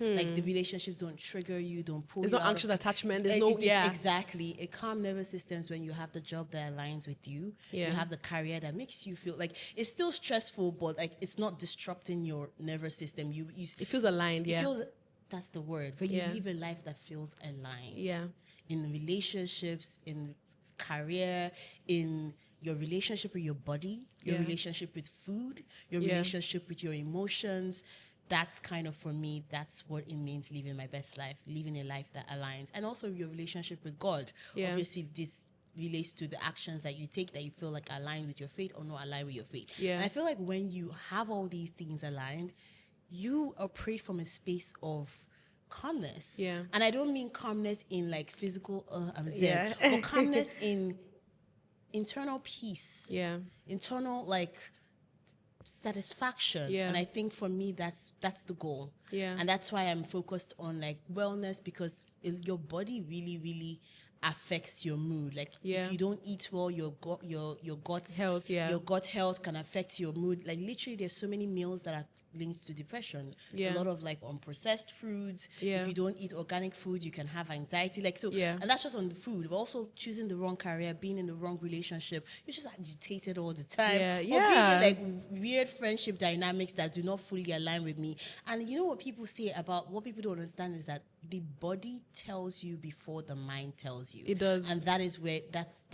Like, the relationships don't trigger you, don't pull you out. There's no anxious attachment. There's no, exactly. A calm nervous system is when you have the job that aligns with you. You have the career that makes you feel like it's still stressful, but like it's not disrupting your nervous system. It feels aligned. That's the word. When you live a life that feels aligned. In relationships, in career, in your relationship with your body, your relationship with food, your relationship with your emotions. That's kind of, for me, that's what it means living my best life, living a life that aligns. And also your relationship with God. Obviously, this relates to the actions that you take that you feel like align with your faith or not align with your faith. And I feel like when you have all these things aligned, you operate from a space of calmness. And I don't mean calmness in like physical, I'm zen, but calmness in internal peace. Internal, like, satisfaction. And I think for me that's the goal. And that's why I'm focused on like wellness, because your body really, really affects your mood. Like, if you don't eat well, your gut health, your gut health can affect your mood. Like, literally, there's so many meals that are linked to depression. A lot of like unprocessed foods. If you don't eat organic food, you can have anxiety. Like, so, and that's just on the food. But also choosing the wrong career, being in the wrong relationship, you're just agitated all the time. Or being in like weird friendship dynamics that do not fully align with me. And you know what people say about, what people don't understand is that the body tells you before the mind tells you. It does. And that is where that's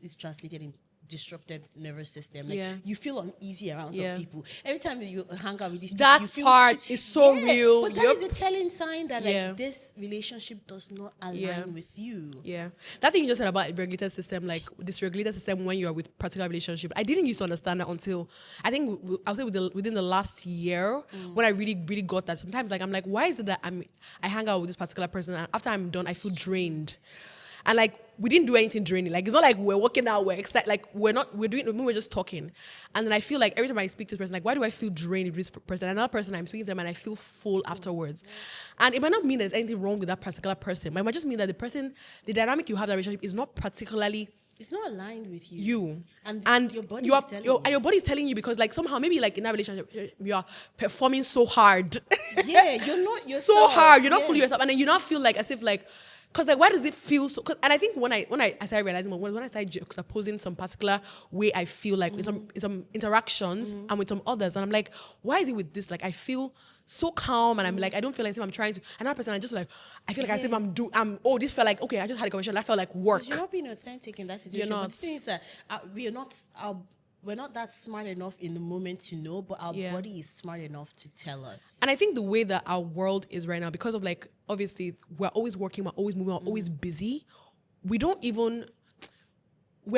is translated in disrupted nervous system. Like you feel uneasy around some people. Every time you hang out with these people, that you feel part is so real. But that is a telling sign that like this relationship does not align with you. Yeah. That thing you just said about regulated system, like this regulated system when you are with particular relationship, I didn't used to understand that until I think I would say within the last year when I really, really got that. Sometimes like I'm like, why is it that I hang out with this particular person and after I'm done, I feel drained. And like we didn't do anything draining. Like it's not like we're working out, we're excited. Like we're just talking. And then I feel like every time I speak to this person, like why do I feel drained with this person? Another person I'm speaking to them and I feel full afterwards. And it might not mean there's anything wrong with that particular person. But it might just mean that the dynamic you have in that relationship is not particularly. It's not aligned with you. And your body is telling you. Your body is telling you because like somehow maybe like in that relationship you are performing so hard. Yeah, you're not yourself. So hard. You're not fully yourself. And then you not feel like as if like. Because like, why does it feel so? And I think when I started realizing when I started juxtaposing some particular way I feel like in some interactions and with some others, and I'm like, why is it with this? Like I feel so calm, and I'm like, I don't feel like as if I'm trying to. Another person, I just like, I feel like as if this felt like okay, I just had a conversation. That felt like work. You're not being authentic in that situation. You're not. But the thing is that we're not that smart enough in the moment to know, but our body is smart enough to tell us. And I think the way that our world is right now, because of like, obviously, we're always working, we're always moving, we're always busy. We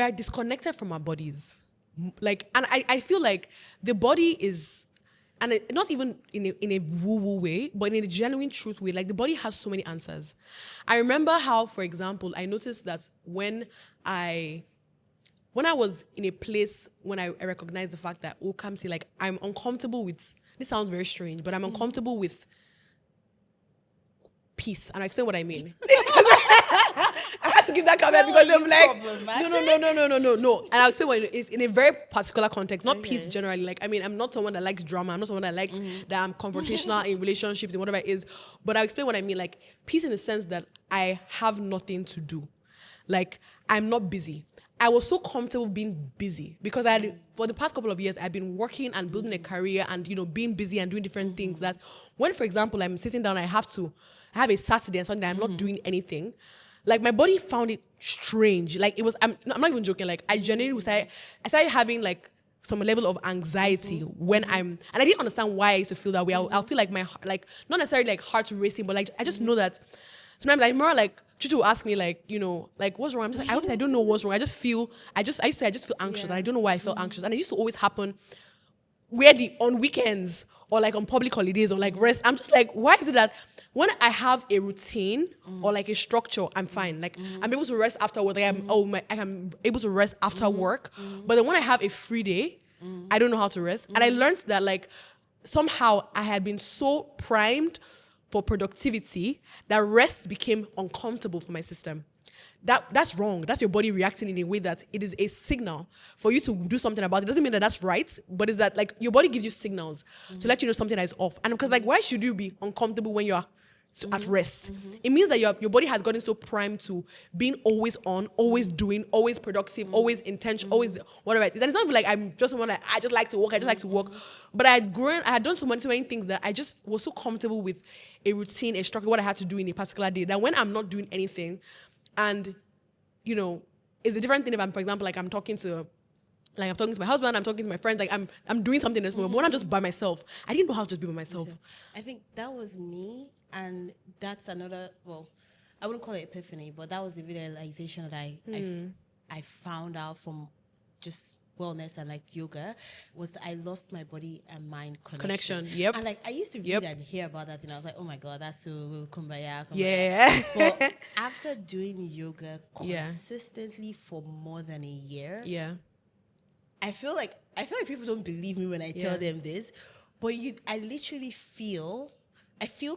are disconnected from our bodies. Like, and I feel like the body is, and not even in a woo-woo way, but in a genuine truth way, like the body has so many answers. I remember how, for example, I noticed that when I was in a place when I recognized the fact that, Kamsi, like I'm uncomfortable with, this sounds very strange, but I'm uncomfortable with peace. And I explain what I mean. I had to give that caveat because I'm like, no. And I'll explain what it is in a very particular context, not peace generally. Like, I mean, I'm not someone that likes drama. I'm not someone that likes that I'm confrontational in relationships and whatever it is. But I'll explain what I mean. Like peace in the sense that I have nothing to do. Like I'm not busy. I was so comfortable being busy because for the past couple of years, I've been working and building a career and, being busy and doing different things that when, for example, I'm sitting down, I have a Saturday and Sunday, I'm not doing anything. Like my body found it strange. Like it was, I'm not even joking. Like I genuinely I started having like some level of anxiety when and I didn't understand why I used to feel that way. I'll feel like my, like, not necessarily like heart racing, but like, I just know that sometimes I remember like, Chuchu will ask me like, like what's wrong? I'm just like, I don't know what's wrong. I used to say I just feel anxious and I don't know why I felt anxious. And it used to always happen weirdly on weekends or like on public holidays or like rest. I'm just like, why is it that when I have a routine or like a structure, I'm fine. Like I'm able to rest after work. Like I'm able to rest after work. But then when I have a free day, I don't know how to rest. And I learned that like somehow I had been so primed for productivity that rest became uncomfortable for my system. That's wrong. That's your body reacting in a way that it is a signal for you to do something about it. It doesn't mean that that's right, but it's that like your body gives you signals to let you know something that is off. And because like, why should you be uncomfortable when you're at rest? It means that your body has gotten so primed to being always on, always doing, always productive, always intentional, always whatever it is. And it's not even like I'm just someone like, I just like to work, But I had done so many things that I just was so comfortable with a routine, a structure, what I had to do in a particular day, that when I'm not doing anything, and it's a different thing if I'm, for example, like I'm talking to my husband, I'm talking to my friends, like I'm doing something in this moment. But when I'm just by myself, I didn't know how to just be by myself. I think that was me, and that's another, well, I wouldn't call it epiphany, but that was the realization that I found out from just wellness and like yoga, was that I lost my body and mind connection. Yep. And like I used to read and hear about that, and I was like, oh my god, that's so kumbaya. Yeah. But after doing yoga consistently for more than a year, I feel like people don't believe me when I tell them this, but I literally feel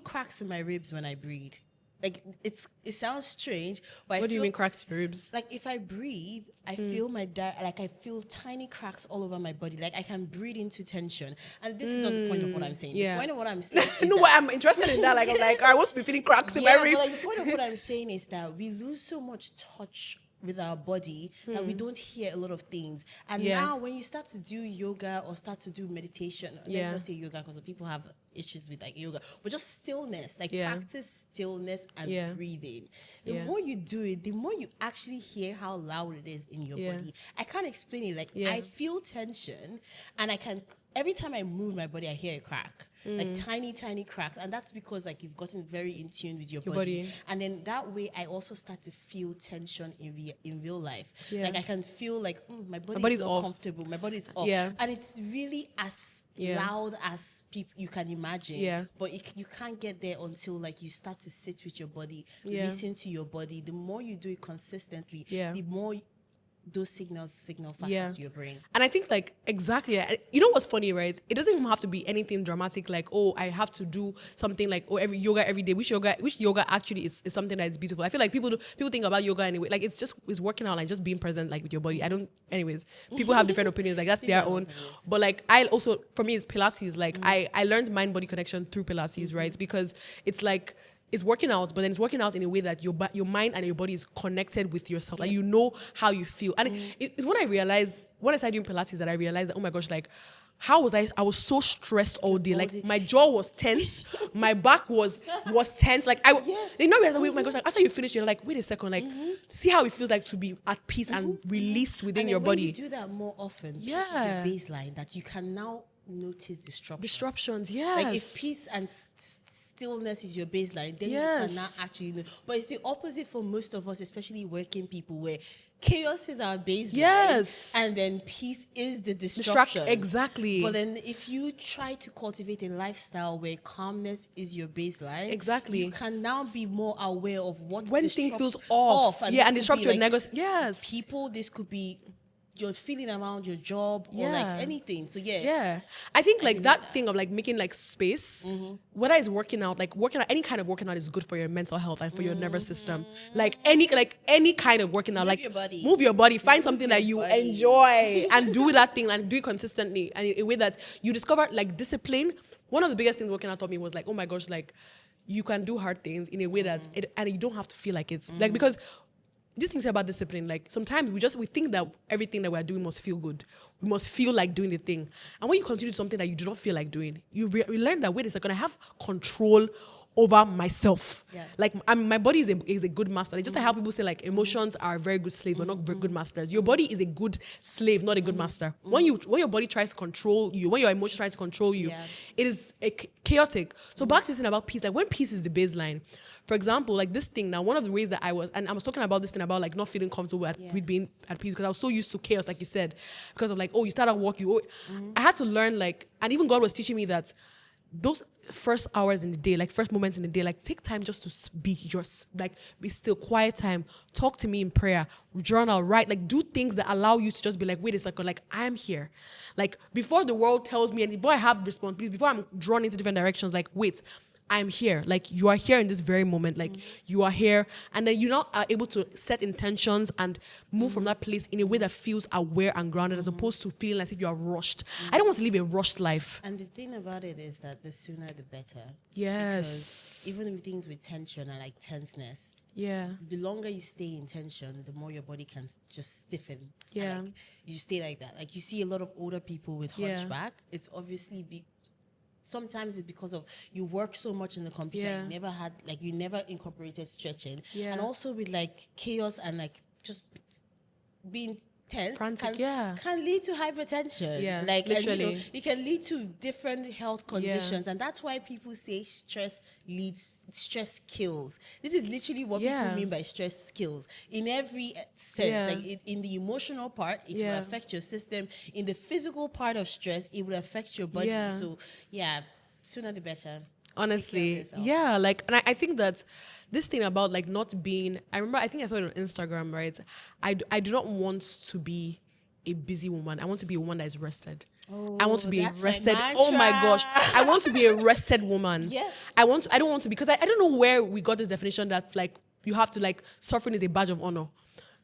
cracks in my ribs when I breathe. Like it sounds strange, but what do you mean cracks in your ribs? Like if I breathe, I feel I feel tiny cracks all over my body. Like I can breathe into tension, and this is not the point of what I'm saying. The point of what I'm saying is no, I'm interested in that. Like I'm like, I want to be feeling cracks in my ribs. But like the point of what I'm saying is that we lose so much touch with our body that we don't hear a lot of things. And now when you start to do yoga or start to do meditation, let me not say yoga because people have issues with like yoga, but just stillness, like practice stillness and breathing. The more you do it, the more you actually hear how loud it is in your body. I can't explain it. Like I feel tension and I can, every time I move my body, I hear a crack. Like tiny cracks, and that's because like you've gotten very in tune with your body. And then that way I also start to feel tension in real life. Like I can feel like my body's not comfortable, my body's off, and it's really as loud as you can imagine, but you can't get there until like you start to sit with your body, listen to your body. The more you do it consistently, the more those signal faster to your brain. And I think like exactly, you know what's funny, right? It doesn't even have to be anything dramatic like, oh, I have to do something like, oh, every yoga every day, which yoga actually is something that is beautiful. I feel like people think about yoga anyway, like it's working out, like just being present like with your body. Anyways, people have different opinions, like that's their own. But like I also, for me, it's Pilates. Like I learned mind body connection through Pilates, right? Because it's like, it's working out, but then it's working out in a way that your mind and your body is connected with yourself. Like you know how you feel. And it's when I started doing Pilates that I realized that, oh my gosh, like how was I was so stressed all day. Like my jaw was tense, my back was tense. Like they not realize, oh my gosh, like after you finish, you're like, wait a second, like see how it feels like to be at peace and released within your body. When you do that more often, peace is your baseline that you can now notice disruptions. Yes. Like if peace and stillness is your baseline, then you cannot actually know. But it's the opposite for most of us, especially working people, where chaos is our baseline, and then peace is the disruption. Exactly. But then if you try to cultivate a lifestyle where calmness is your baseline, you can now be more aware of what when things feels off. And disrupt your people, this could be your feeling around your job or like anything. So I think like that thing of like making like space, whether it's working out, any kind of working out is good for your mental health and for your nervous system. Like any kind of working out, move your body, find something that you enjoy and do that thing and do it consistently and in a way that you discover like discipline. One of the biggest things working out taught me was like, oh my gosh, like you can do hard things in a way that and you don't have to feel like it's like, because these things about discipline, like sometimes we think that everything that we're doing must feel good. We must feel like doing the thing. And when you continue something that you do not feel like doing, you learn that, wait a second, I have control over myself. Like my body is a good master. It's just like how people say like emotions are very good slaves, but not very good masters. Your body is a good slave, not a good master. When your body tries to control you, when your emotion tries to control you, it is chaotic. So back to this thing about peace, like when peace is the baseline, for example, like this thing now, one of the ways that I was talking about this thing about like not feeling comfortable with being at peace, because I was so used to chaos, like you said, because of like, oh, you start out work, I had to learn like, and even God was teaching me that those first hours in the day, like first moments in the day, like take time just to be be still, quiet time, talk to me in prayer, journal, write, like do things that allow you to just be like, wait a second, like I'm here. Like before the world tells me and before I have responsibility, before I'm drawn into different directions, like wait, I'm here. Like you are here in this very moment. Like you are here, and then you're not able to set intentions and move from that place in a way that feels aware and grounded, as opposed to feeling as if you are rushed. I don't want to live a rushed life. And the thing about it is that the sooner the better. Yes. Because even things with tension and like tenseness, the longer you stay in tension, the more your body can just stiffen. And, like, you stay like that. Like you see a lot of older people with hunchback. It's obviously sometimes it's because of you work so much in the computer, you never incorporated stretching, and also with like chaos and like just being tense, frantic, can lead to hypertension. Like literally. And, it can lead to different health conditions, and that's why people say stress kills. This is literally what people mean by stress kills in every sense. Like in the emotional part, it will affect your system. In the physical part of stress, it will affect your body. So sooner the better. Honestly, like, and I think that this thing about like not being, I think I saw it on Instagram, right? I do not want to be a busy woman. I want to be a woman that is rested. I want to be a rested. Oh my gosh. I want to be a rested woman. I don't want to, because I don't know where we got this definition that like you have to like suffering is a badge of honor.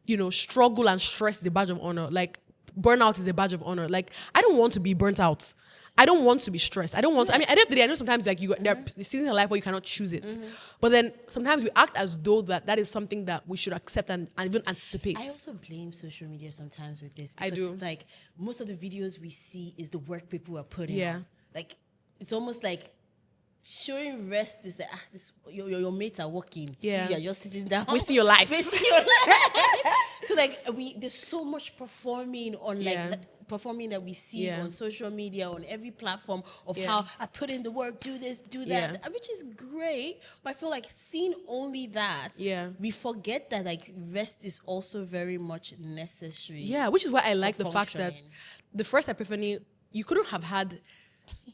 You know, struggle and stress is a badge of honor. Like burnout is a badge of honor. Like I don't want to be burnt out. I don't want to be stressed. I don't want to, I mean, at the end of the day, I know sometimes like there are seasons in life where you cannot choose it. But then sometimes we act as though that is something that we should accept and even anticipate. I also blame social media sometimes with this. I do. It's like most of the videos we see is the work people are putting on. Like, it's almost like showing rest is like, your mates are working. Yeah. You're just sitting down. Wasting your life. So like there's so much performing on performing that we see on social media, on every platform of how I put in the work, do this, do that, which is great. But I feel like seeing only that, we forget that like rest is also very much necessary. Yeah, which is why I like the fact that the first epiphany, you couldn't have had,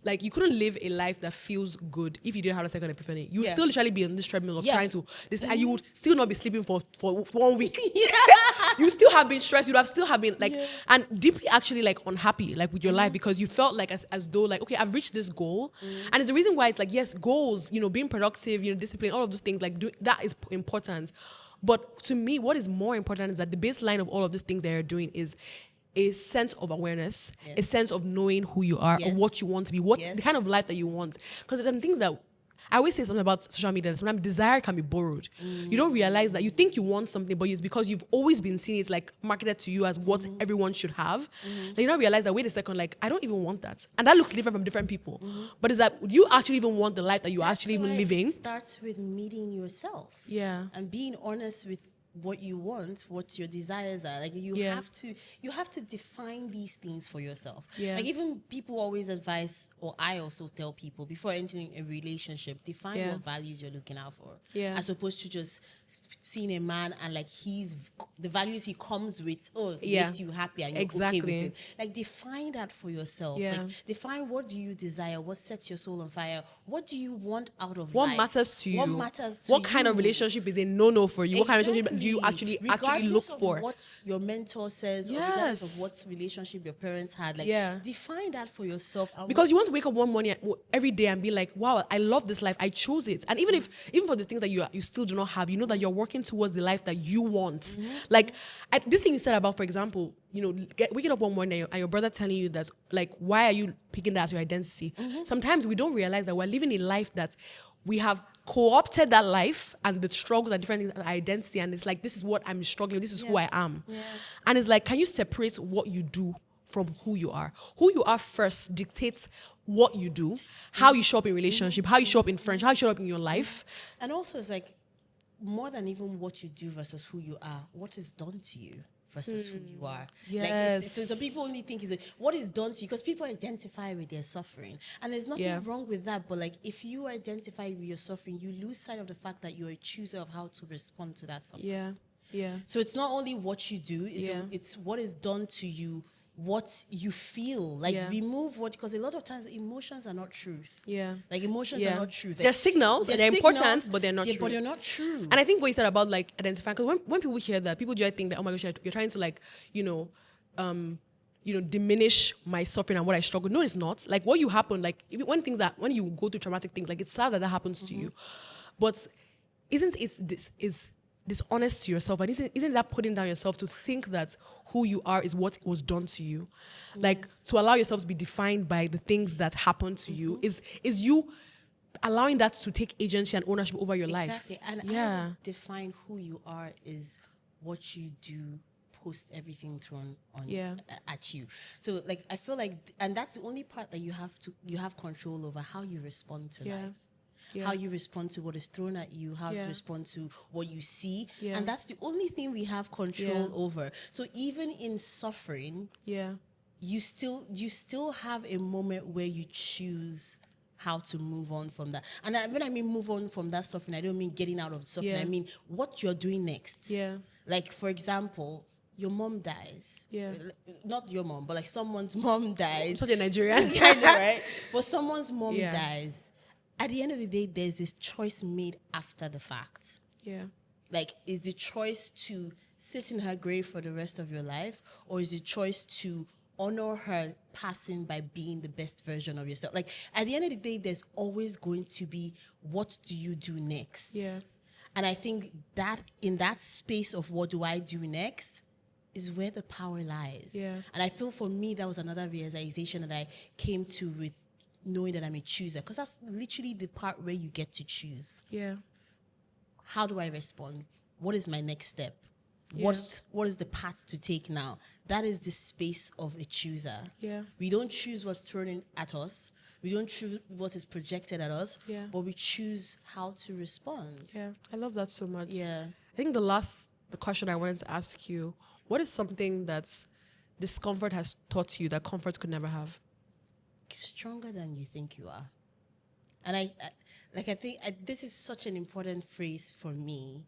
like, you couldn't live a life that feels good if you didn't have a second epiphany. You would still literally be on this treadmill of trying to this, and you would still not be sleeping for 1 week. You still have been stressed. You'd have still have been like, and deeply actually like unhappy, like with your life, because you felt like as though like, okay, I've reached this goal, and it's the reason why it's like, yes, goals, you know, being productive, you know, discipline, all of those things, like that is important. But to me, what is more important is that the baseline of all of these things that you're doing is a sense of awareness, a sense of knowing who you are, or what you want to be, what the kind of life that you want. Because there are things that I always say something about social media, that sometimes desire can be borrowed. You don't realize that you think you want something, but it's because you've always been seeing it like marketed to you as what everyone should have. Then you don't realize that, wait a second, like I don't even want that. And that looks different from different people. But is that, do you actually even want the life that you're actually even living? It starts with meeting yourself. And being honest with what you want, what your desires are. Like you have to define these things for yourself. Like even people always advise, or I also tell people, before entering a relationship, define what values you're looking out for. As opposed to just seeing a man and like the values he comes with, makes you happy and you're okay with it. Like define that for yourself. Like define, what do you desire, what sets your soul on fire, what do you want out of life? What matters to you? What matters to What kind of relationship is a no-no for you? What kind of relationship do you actually look for? What your mentor says, or regardless of what relationship your parents had, like define that for yourself. Because you want to wake up one morning every day and be like, wow, I love this life, I chose it. And even for the things that you still do not have, you know that you're working towards the life that you want. Like this thing you said about, for example, you know, waking up one morning and your brother telling you that, like, why are you picking that as your identity? Sometimes we don't realize that we're living a life that we have co-opted, that life and the struggles and different things as identity, and it's like, this is what I'm struggling, this is who I am. And it's like, can you separate what you do from who you are? Who you are first dictates what you do, how you show up in relationship, how you show up in friendship, how you show up in your life. And also it's like, more than even what you do versus who you are, what is done to you versus who you are. Like so people only think is what is done to you, because people identify with their suffering, and there's nothing wrong with that. But like, if you identify with your suffering, you lose sight of the fact that you're a chooser of how to respond to that suffering. So it's not only what you do, it's what is done to you, what you feel. Like remove what, because a lot of times emotions are not truth. Like emotions are not truth. They're signals, and they're important, but they're not true. But they're not true. And I think what you said about like identifying, because when people hear that, people just think that, oh my gosh, you're trying to like, diminish my suffering and what I struggle. No, it's not. Like what you happen, like when you go through traumatic things, like it's sad that happens to you, but isn't it dishonest to yourself, and isn't that putting down yourself to think that who you are is what was done to you? Like to allow yourself to be defined by the things that happened to you is you allowing that to take agency and ownership over your life. And I would define who you are is what you do post everything thrown on at you. So like I feel like, and that's the only part that you have control over, how you respond to life. How you respond to what is thrown at you, how you respond to what you see. And that's the only thing we have control over. So even in suffering, you still have a moment where you choose how to move on from that. And when I mean move on from that suffering, I don't mean getting out of the suffering. I mean what you're doing next. Like, for example, your mom dies. Not your mom, but like someone's mom dies. So they're Nigerian. I know, right? But someone's mom dies. At the end of the day, there's this choice made after the fact. Like, is the choice to sit in her grave for the rest of your life, or is the choice to honor her passing by being the best version of yourself? Like, at the end of the day, there's always going to be, what do you do next? And I think that in that space of what do I do next is where the power lies. Yeah. And I feel for me, that was another realization that I came to with knowing that I'm a chooser. Because that's literally the part where you get to choose. Yeah. How do I respond? What is my next step? Yeah. What is the path to take now? That is the space of a chooser. Yeah. We don't choose what's thrown in at us. We don't choose what is projected at us. Yeah. But we choose how to respond. Yeah. I love that so much. Yeah. I think the question I wanted to ask you, what is something that's discomfort has taught you that comfort could never have? You're stronger than you think you are. And I think this is such an important phrase for me,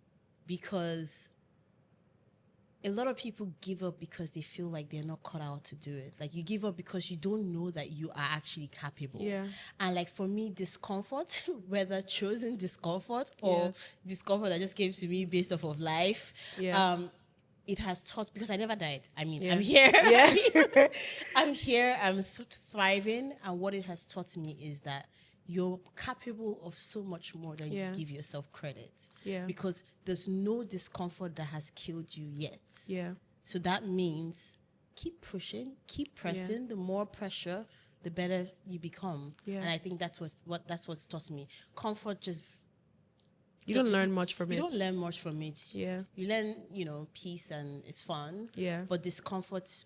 because a lot of people give up because they feel like they're not cut out to do it. Like, you give up because you don't know that you are actually capable. Yeah. And like, for me, discomfort, whether chosen discomfort or discomfort that just came to me based off of life, it has taught, because I never died. I mean, I'm here. Yeah. I'm here. I'm thriving. And what it has taught me is that you're capable of so much more than you give yourself credit. Yeah. Because there's no discomfort that has killed you yet. Yeah. So that means keep pushing, keep pressing. The more pressure, the better you become. Yeah. And I think that's what's taught me. Comfort just... You don't learn much from it. You don't learn much from it. Yeah. You learn, peace, and it's fun. Yeah. But discomfort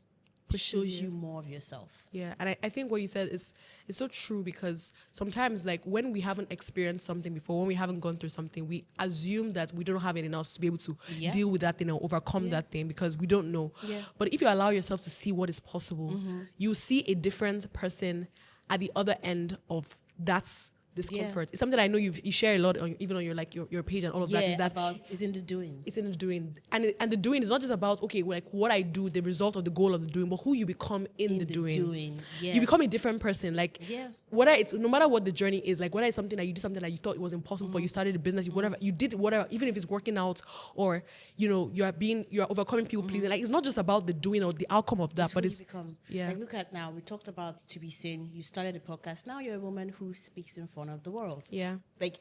shows you more of yourself. Yeah. And I think what you said is so true, because sometimes, like, when we haven't experienced something before, when we haven't gone through something, we assume that we don't have it in us to be able to deal with that thing or overcome that thing, because we don't know. Yeah. But if you allow yourself to see what is possible, you see a different person at the other end of that discomfort. It's something I know you share a lot even on your page and all of that. Is that it's in the doing. It's in the doing, and the doing is not just about like what I do, the result or the goal of the doing, but who you become in the doing. You become a different person. Like whether it's no matter what the journey is, like whether it's something that you did something that you thought it was impossible for, you started a business, whatever you did, whatever, even if it's working out or you're overcoming people pleasing. Like, it's not just about the doing or the outcome of that, but it's become. Like, look at now. We talked about to be seen. You started a podcast. Now you're a woman who speaks in front of the world. Yeah. Like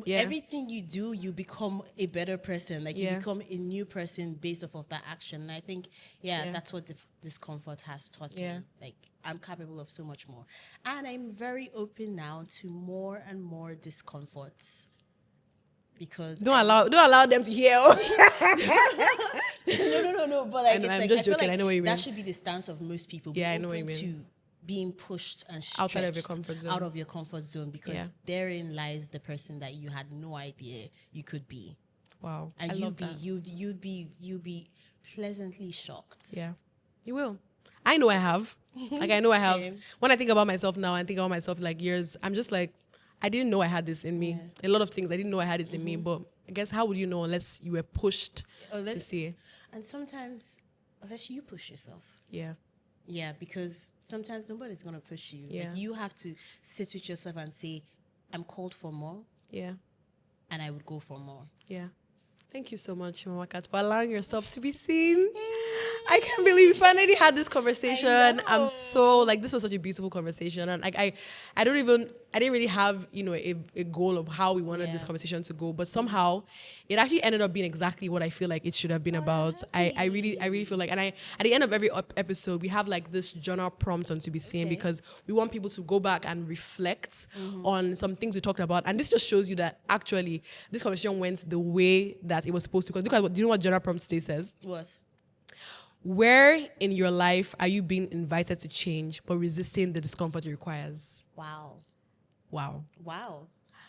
everything you do, you become a better person. Like you become a new person based off of that action. And I think, that's what discomfort has taught me. Like, I'm capable of so much more. And I'm very open now to more and more discomforts. Because don't allow them to hear. No. But like, I'm just joking. Like I know what you mean. That should be the stance of most people. Yeah, I know what you mean. To being pushed and stretched outside of your comfort zone. Out of your comfort zone, because therein lies the person that you had no idea you could be. Wow. And you'd be pleasantly shocked. Yeah. You will. I know I have. Like, I know I have. When I think about myself now, I think about myself like years, I'm just like, I didn't know I had this in me. A lot of things I didn't know I had it in me, but I guess how would you know unless you were pushed to see? And sometimes unless you push yourself. Yeah. Yeah, because sometimes nobody's going to push you. Yeah. Like, you have to sit with yourself and say, I'm called for more. Yeah. And I would go for more. Yeah. Thank you so much, Chimamaka, for allowing yourself to be seen. I can't believe we finally had this conversation. I'm so, like, this was such a beautiful conversation. And like, I didn't really have, a goal of how we wanted this conversation to go, but somehow it actually ended up being exactly what I feel like it should have been about. I really feel like, and at the end of every episode, we have like this journal prompt on To Be Seen, because we want people to go back and reflect on some things we talked about. And this just shows you that actually this conversation went the way that it was supposed to. Because look at do you know what journal prompt today says? What? Where in your life are you being invited to change but resisting the discomfort it requires? Wow.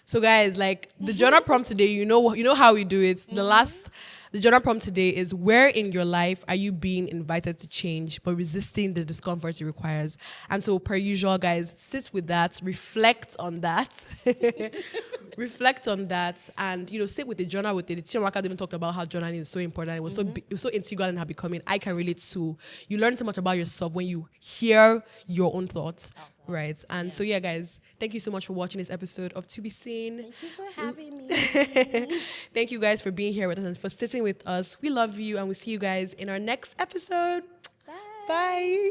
So guys, like, the journal prompt today, you know how we do it. The journal prompt today is, where in your life are you being invited to change but resisting the discomfort it requires? And so, per usual, guys, sit with that, reflect on that, and sit with the journal with it. Chimamaka even talked about how journaling is so important. It was so integral in her becoming. I can relate to. You learn so much about yourself when you hear your own thoughts. Right. And so, guys, thank you so much for watching this episode of To Be Seen. Thank you for having me. Thank you guys for being here with us and for sitting with us. We love you, and we'll see you guys in our next episode. Bye.